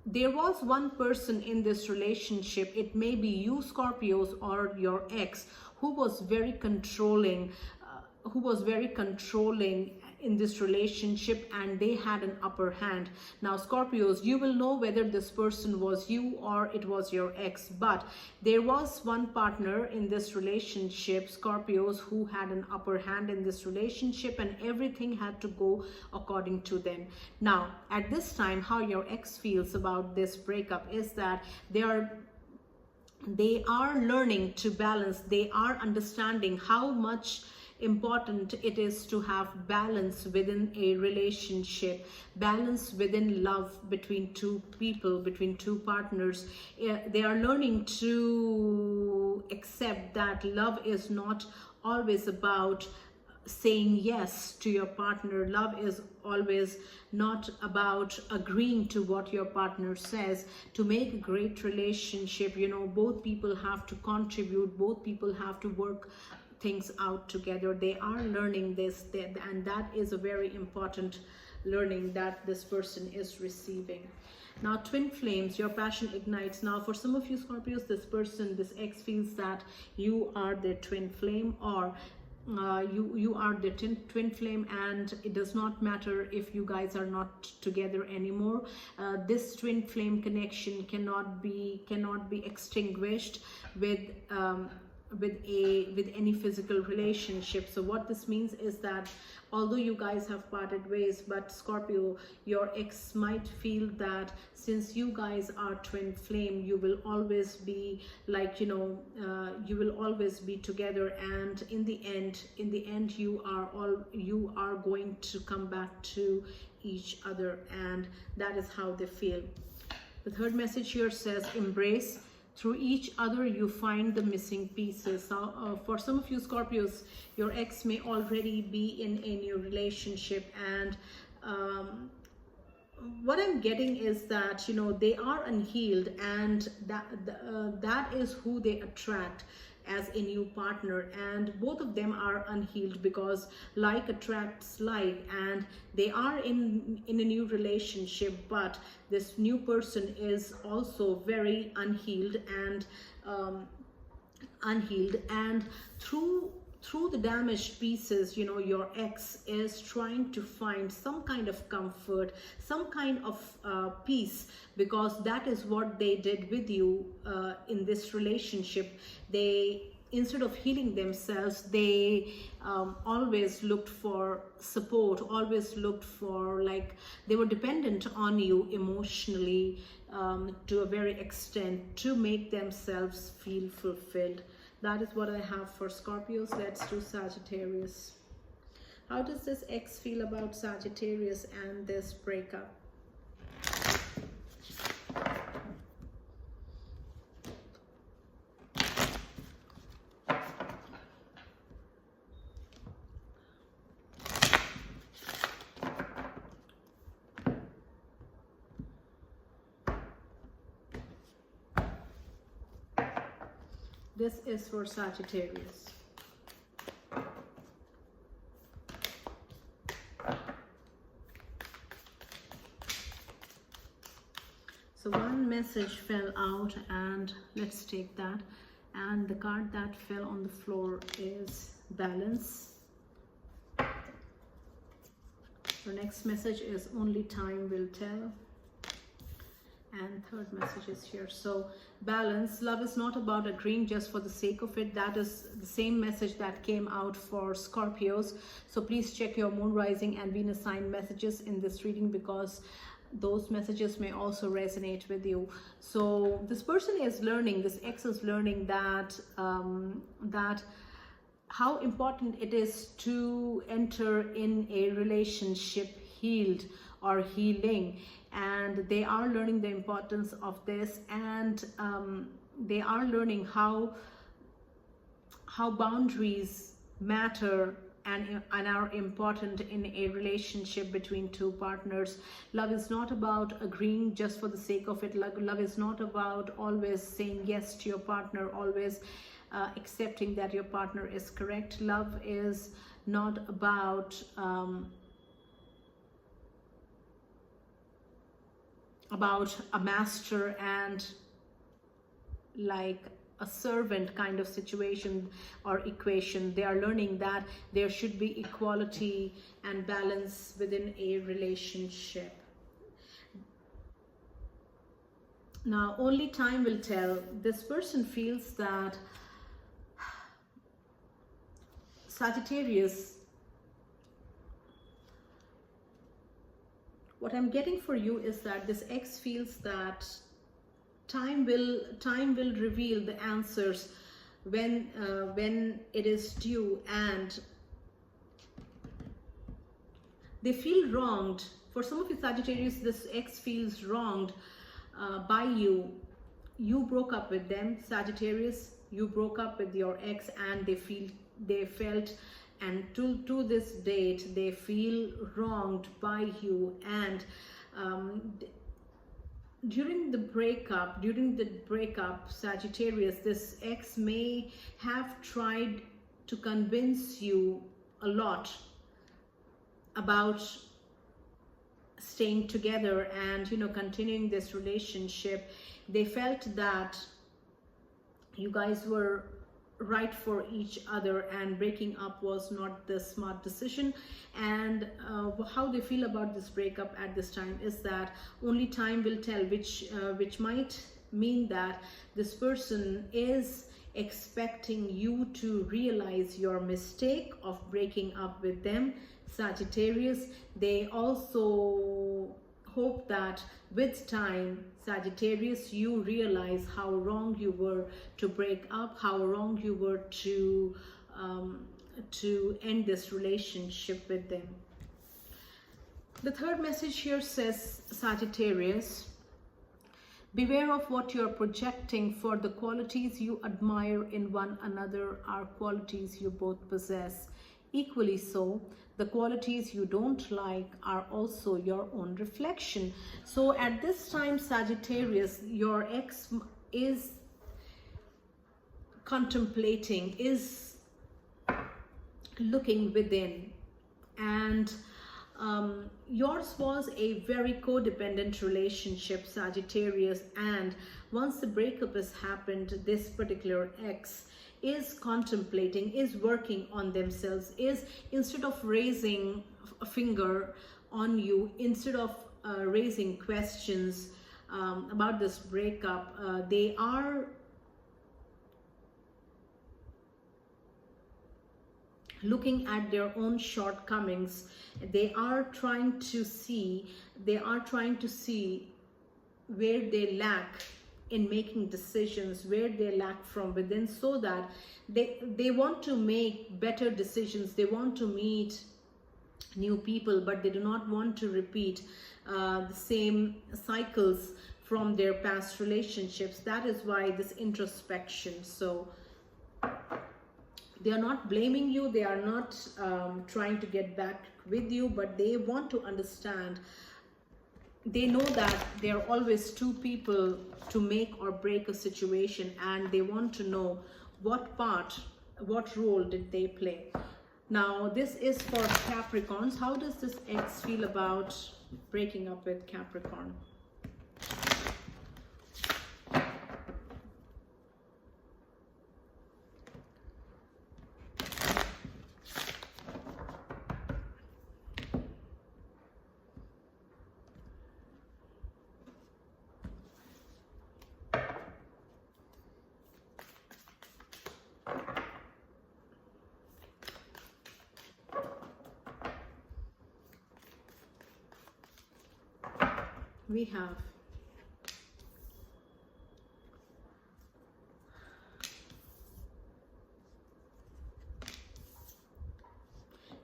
there was one person in this relationship, it may be you Scorpios or your ex, who was very controlling, in this relationship, and they had an upper hand. Now Scorpios, you will know whether this person was you or it was your ex, but there was one partner in this relationship, Scorpios, who had an upper hand in this relationship, and everything had to go according to them. Now at this time, how your ex feels about this breakup is that they are learning to balance. They are understanding how much important it is to have balance within a relationship, balance within love between two people, between two partners. They are learning to accept that love is not always about saying yes to your partner. Love is always not about agreeing to what your partner says. To make a great relationship, you know, both people have to contribute, both people have to work things out together. They are learning this, and that is a very important learning that this person is receiving. Now twin flames, your passion ignites. Now for some of you Scorpios, this ex feels that you are their twin flame, or you are the twin flame, and it does not matter if you guys are not together anymore. This twin flame connection cannot be extinguished with any physical relationship. So what this means is that although you guys have parted ways, but Scorpio, your ex might feel that since you guys are twin flame, you will always be like, you know, you will always be together, and in the end you are going to come back to each other, and that is how they feel. The third message here says embrace. Through each other you find the missing pieces. So, for some of you Scorpios, your ex may already be in a new relationship, and what I'm getting is that, you know, they are unhealed, and that is who they attract as a new partner, and both of them are unhealed because like attracts like, and they are in a new relationship, but this new person is also very unhealed, and through the damaged pieces, you know, your ex is trying to find some kind of comfort, some kind of peace, because that is what they did with you in this relationship. They, instead of healing themselves, they always looked for support, always looked for, like, they were dependent on you emotionally to a very extent to make themselves feel fulfilled. That is what I have for Scorpios. Let's do Sagittarius. How does this ex feel about Sagittarius and this breakup? This is for Sagittarius. So one message fell out, and let's take that. And the card that fell on the floor is balance. The next message is only time will tell. And third message is here. So balance. Love is not about agreeing just for the sake of it. That is the same message that came out for Scorpios. So please check your moon, rising and Venus sign messages in this reading, because those messages may also resonate with you. So this person is learning, this ex is learning that that how important it is to enter in a relationship healed or healing, and they are learning the importance of this, and they are learning how boundaries matter and are important in a relationship between two partners. Love is not about agreeing just for the sake of it. Love is not about always saying yes to your partner, always accepting that your partner is correct. Love is not about a master and like a servant kind of situation or equation. They are learning that there should be equality and balance within a relationship. Now, only time will tell. This person feels that Sagittarius, what I'm getting for you is that this ex feels that time will reveal the answers when it is due, and they feel wronged. For some of you Sagittarius, this ex feels wronged by you. You broke up with them, Sagittarius. You broke up with your ex, and they felt, and to this date they feel wronged by you. And during the breakup, Sagittarius, this ex may have tried to convince you a lot about staying together and, you know, continuing this relationship. They felt that you guys were right for each other, and breaking up was not the smart decision. And how they feel about this breakup at this time is that only time will tell, which might mean that this person is expecting you to realize your mistake of breaking up with them, Sagittarius. They also hope that with time, Sagittarius, you realize how wrong you were to break up, how wrong you were to end this relationship with them. The third message here says, Sagittarius, beware of what you're projecting, for the qualities you admire in one another are qualities you both possess. Equally so, the qualities you don't like are also your own reflection. So at this time, Sagittarius, your ex is contemplating, is looking within, and yours was a very codependent relationship, Sagittarius, and once the breakup has happened, this particular ex is contemplating, is working on themselves, is, instead of raising a finger on you, instead of raising questions about this breakup, they are looking at their own shortcomings. They are trying to see where they lack in making decisions, where they lack from within, so that they want to make better decisions. They want to meet new people, but they do not want to repeat the same cycles from their past relationships. That is why this introspection. So they are not blaming you, they are not trying to get back with you, but they want to understand. They know that there are always two people to make or break a situation, and they want to know what part, what role did they play? Now this is for Capricorns. How does this ex feel about breaking up with Capricorn? We have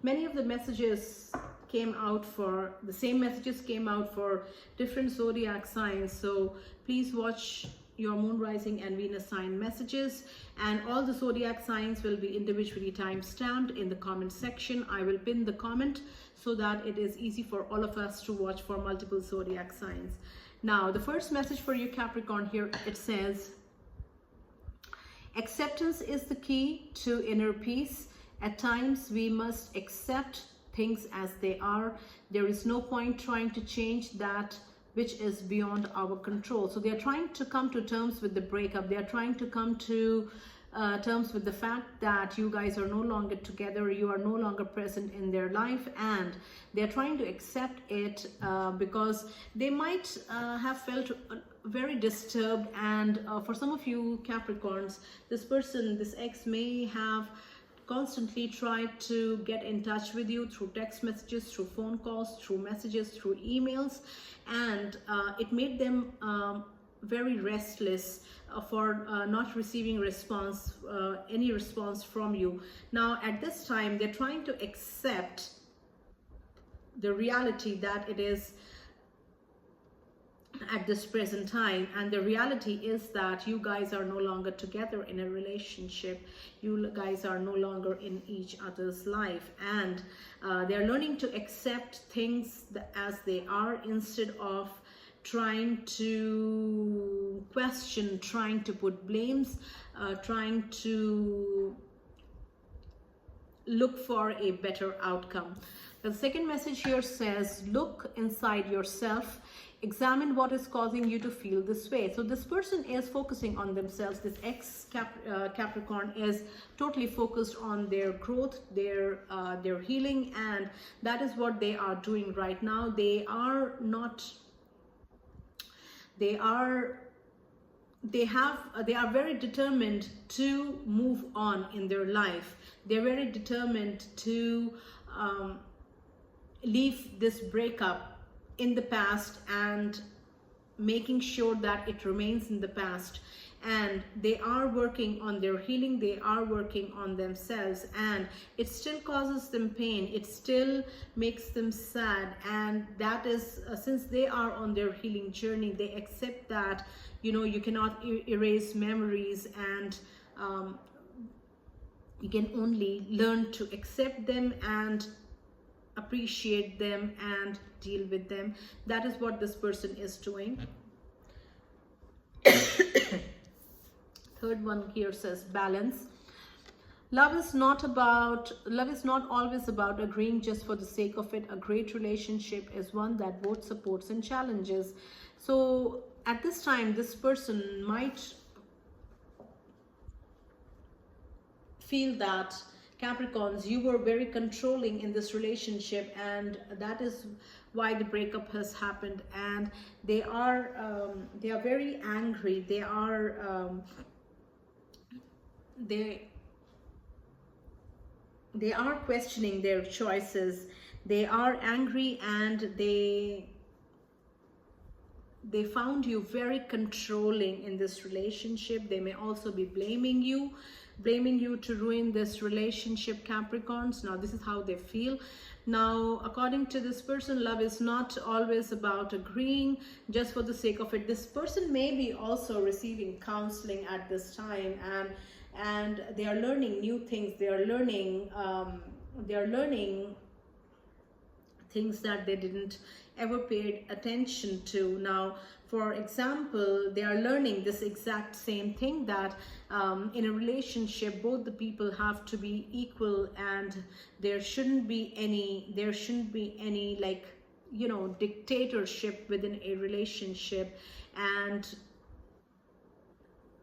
many of the messages came out for the same messages came out for different zodiac signs, so please watch your moon, rising and Venus sign messages, and all the zodiac signs will be individually time stamped in the comment section. I will pin the comment so that it is easy for all of us to watch for multiple zodiac signs. Now the first message for you Capricorn, here it says, acceptance is the key to inner peace. At times we must accept things as they are. There is no point trying to change that which is beyond our control. So they are trying to come to terms with the breakup. They are trying to come to terms with the fact that you guys are no longer together, you are no longer present in their life, and they're trying to accept it because they might have felt very disturbed. And for some of you Capricorns, this person, this ex, may have constantly tried to get in touch with you through text messages, through phone calls, through messages, through emails, and it made them very restless for not receiving response, any response from you. Now at this time they're trying to accept the reality that it is at this present time, and the reality is that you guys are no longer together in a relationship. You guys are no longer in each other's life, and they're learning to accept things as they are, instead of trying to question, trying to put blames, trying to look for a better outcome. The second message here says, look inside yourself. Examine what is causing you to feel this way. So this person is focusing on themselves. This ex Capricorn is totally focused on their growth, their healing, and that is what they are doing right now. They are very determined to move on in their life. They're very determined to leave this breakup in the past and making sure that it remains in the past. And they are working on their healing, they are working on themselves, and it still causes them pain, it still makes them sad. And that is since they are on their healing journey, they accept that, you know, you cannot erase memories, and you can only learn to accept them and appreciate them and deal with them. That is what this person is doing. Third one here says balance. Love is not always about agreeing just for the sake of it. A great relationship is one that both supports and challenges. So at this time, this person might feel that, Capricorns, you were very controlling in this relationship, and that is why the breakup has happened. And they are very angry. They are they are questioning their choices. They are angry, and they found you very controlling in this relationship. They may also be blaming you to ruin this relationship, Capricorns. Now this is how they feel. Now according to this person, love is not always about agreeing just for the sake of it. This person may be also receiving counseling at this time, and they are learning new things. They are learning things that they didn't ever pay attention to. Now, for example, they are learning this exact same thing, that in a relationship both the people have to be equal, and there shouldn't be any like, you know, dictatorship within a relationship. And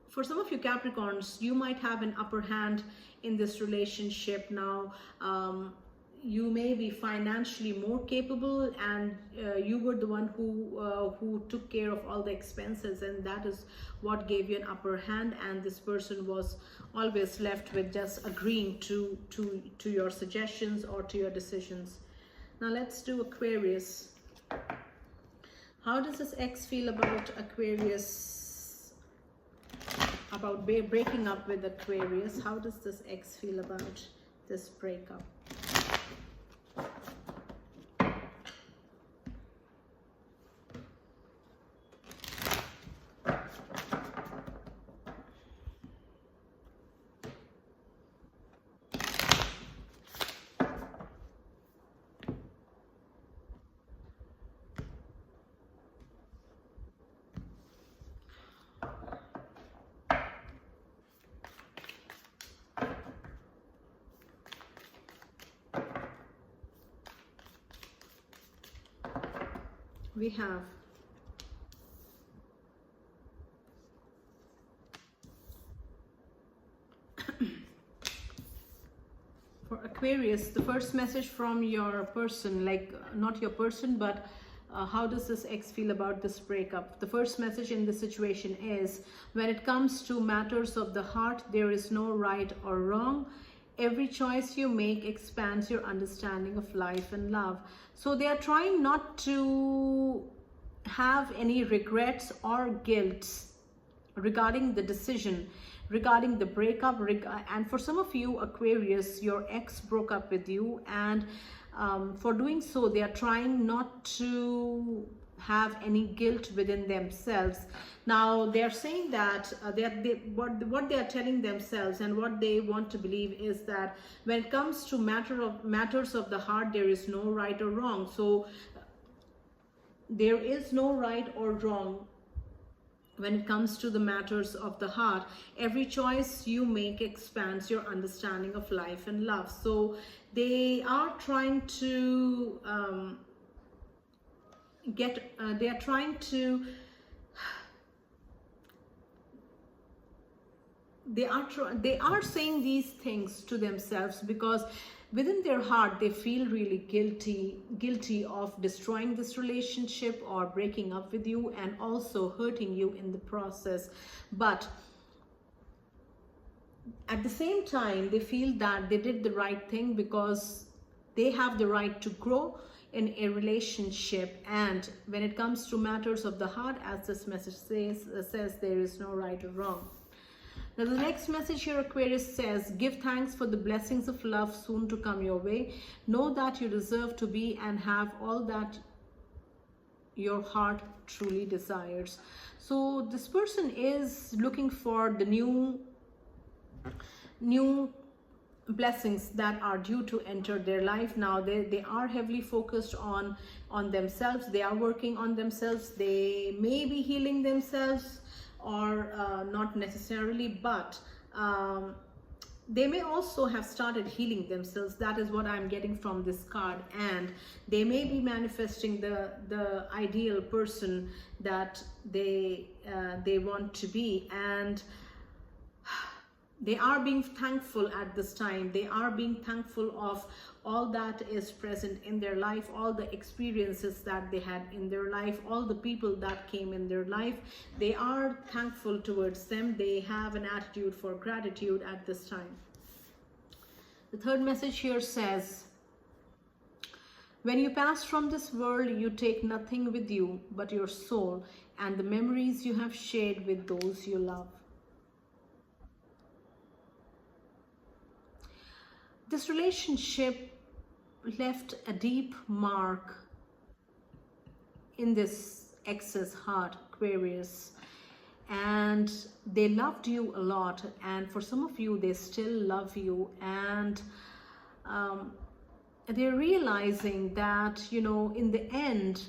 for some of you Capricorns, you might have an upper hand in this relationship. Now, you may be financially more capable, and you were the one who took care of all the expenses, and that is what gave you an upper hand, and this person was always left with just agreeing to your suggestions or to your decisions. Now let's do Aquarius. How does this ex feel about Aquarius? About breaking up with Aquarius? How does this ex feel about this breakup? We have for Aquarius, the first message from your person, like not your person, but how does this ex feel about this breakup? The first message in this situation is, when it comes to matters of the heart, there is no right or wrong. Every choice you make expands your understanding of life and love. So they are trying not to have any regrets or guilt regarding the decision, regarding the breakup. And for some of you Aquarius, your ex broke up with you, and for doing so, they are trying not to have any guilt within themselves. Now they are saying that what they are telling themselves and what they want to believe is that when it comes to matters of the heart, there is no right or wrong. So there is no right or wrong when it comes to the matters of the heart. Every choice you make expands your understanding of life and love. So they are trying to they are saying these things to themselves because within their heart they feel really guilty of destroying this relationship or breaking up with you and also hurting you in the process. But at the same time, they feel that they did the right thing because they have the right to grow in a relationship. And when it comes to matters of the heart, as this message says there is no right or wrong. Now the next message here, Aquarius, says, give thanks for the blessings of love soon to come your way. Know that you deserve to be and have all that your heart truly desires. So this person is looking for the new blessings that are due to enter their life. Now they are heavily focused on themselves. They are working on themselves. They may be healing themselves or not necessarily, but they may also have started healing themselves. That is what I'm getting from this card. And they may be manifesting the ideal person that they want to be. And they are being thankful at this time. They are being thankful of all that is present in their life, all the experiences that they had in their life, all the people that came in their life. They are thankful towards them. They have an attitude for gratitude at this time. The third message here says, when you pass from this world, you take nothing with you but your soul and the memories you have shared with those you love. This relationship left a deep mark in this ex's heart, Aquarius, and they loved you a lot, and for some of you they still love you. And they're realizing that, you know, in the end,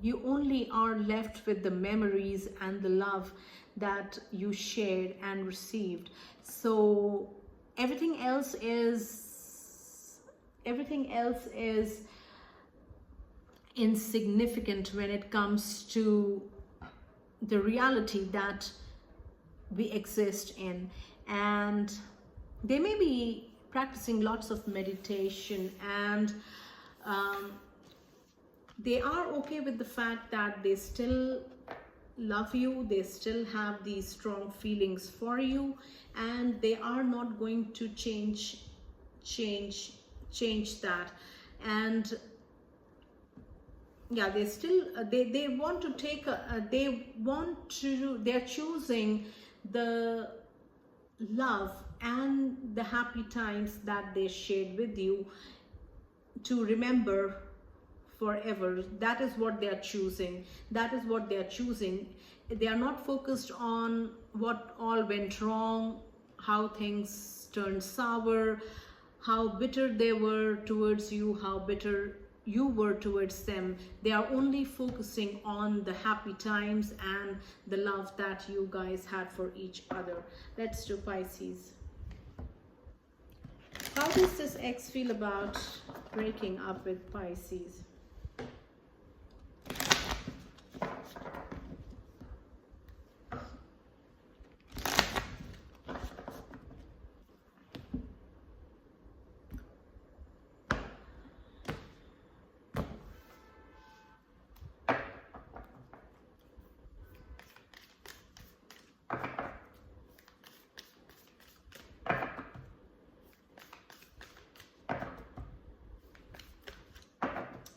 you only are left with the memories and the love that you shared and received. So everything else is insignificant when it comes to the reality that we exist in. And they may be practicing lots of meditation, and they are okay with the fact that they still love you, they still have these strong feelings for you, and they are not going to change that. And yeah, they still they want to take they're choosing the love and the happy times that they shared with you to remember forever. That is what they are choosing. They are not focused on what all went wrong, how things turned sour, how bitter they were towards you, how bitter you were towards them. They are only focusing on the happy times and the love that you guys had for each other. Let's do Pisces. How does this ex feel about breaking up with Pisces?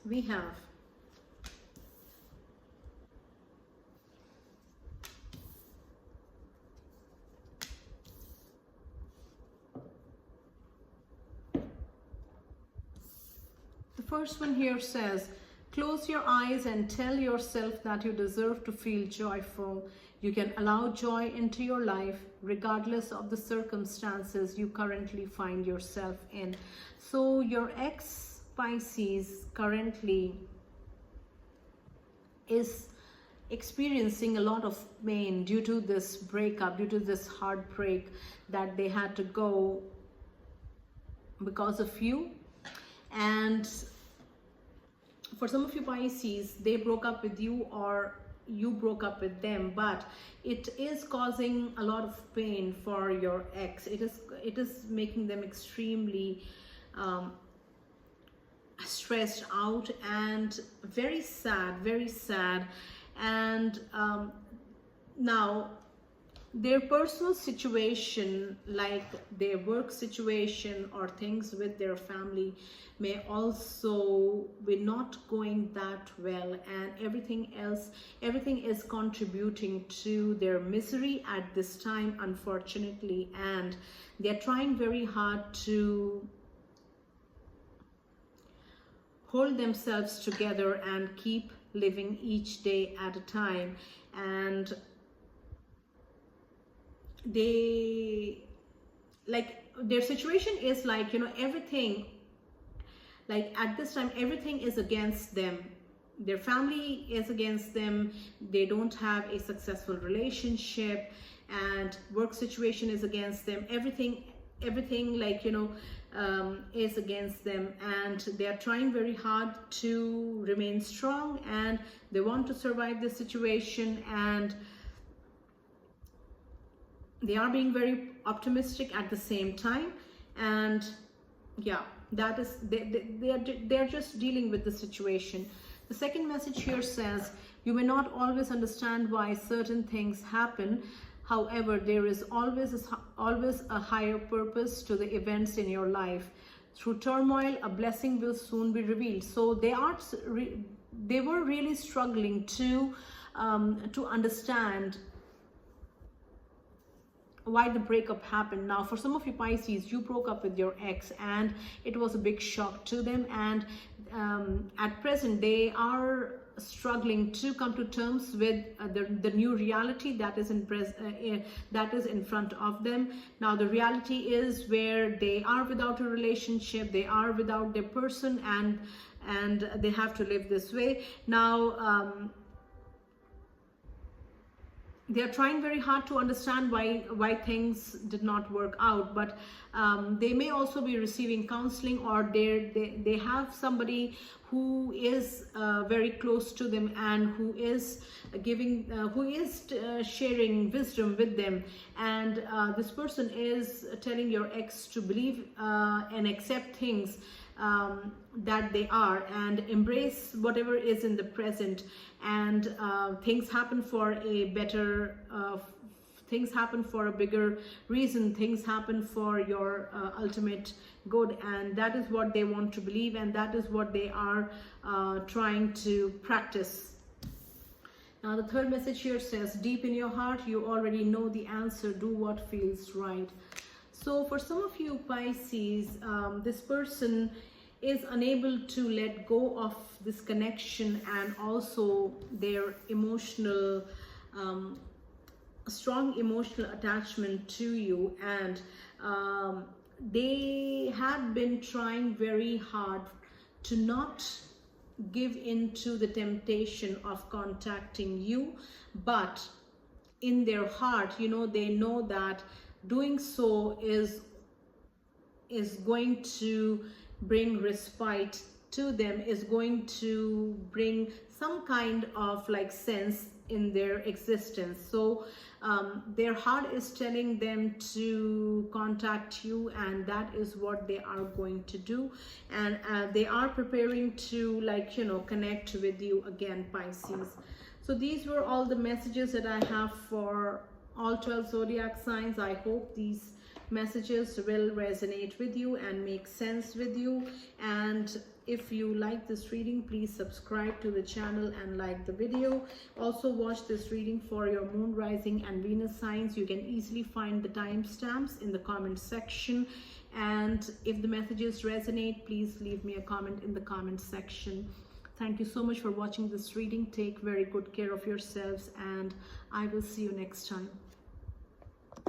We have the first one here says, close your eyes and tell yourself that you deserve to feel joyful. You can allow joy into your life regardless of the circumstances you currently find yourself in. So your ex Pisces currently is experiencing a lot of pain due to this breakup, due to this heartbreak that they had to go because of you. And for some of you Pisces, they broke up with you or you broke up with them, but it is causing a lot of pain for your ex. It is making them extremely stressed out and very sad. And now their personal situation, like their work situation or things with their family, may also be not going that well, and everything is contributing to their misery at this time, unfortunately. And they're trying very hard to hold themselves together and keep living each day at a time. And they, like, their situation is like, you know, everything, like at this time everything is against them. Their family is against them. They don't have a successful relationship, and work situation is against them. Everything like, you know, is against them, and they are trying very hard to remain strong, and they want to survive this situation, and they are being very optimistic at the same time. And yeah, that is, they're just dealing with the situation. The second message here says, you may not always understand why certain things happen. However, there is always a higher purpose to the events in your life. Through turmoil, a blessing will soon be revealed. So they were really struggling to understand why the breakup happened. Now, for some of you Pisces, you broke up with your ex, and it was a big shock to them. And at present, they are struggling to come to terms with the new reality that is in front of them. Now the reality is where they are without a relationship, they are without their person, and they have to live this way. Now they are trying very hard to understand why things did not work out, but they may also be receiving counseling, or they have somebody who is very close to them and who is sharing wisdom with them, and this person is telling your ex to believe and accept things that they are, and embrace whatever is in the present, and things happen for a better things happen for a bigger reason, things happen for your ultimate good, and that is what they want to believe, and that is what they are trying to practice. Now the third message here says, deep in your heart you already know the answer, do what feels right. So for some of you Pisces, this person is unable to let go of this connection, and also their emotional strong emotional attachment to you, and they had been trying very hard to not give in to the temptation of contacting you, but in their heart, you know, they know that doing so is going to bring respite to them, is going to bring some kind of like sense in their existence. So their heart is telling them to contact you, and that is what they are going to do, and they are preparing to, like, you know, connect with you again, Pisces. So these were all the messages that I have for all 12 zodiac signs. I hope these messages will resonate with you and make sense with you, and if you like this reading, please subscribe to the channel and like the video. Also watch this reading for your moon, rising and Venus signs. You can easily find the timestamps in the comment section, and if the messages resonate, please leave me a comment in the comment section. Thank you so much for watching this reading. Take very good care of yourselves, and I will see you next time.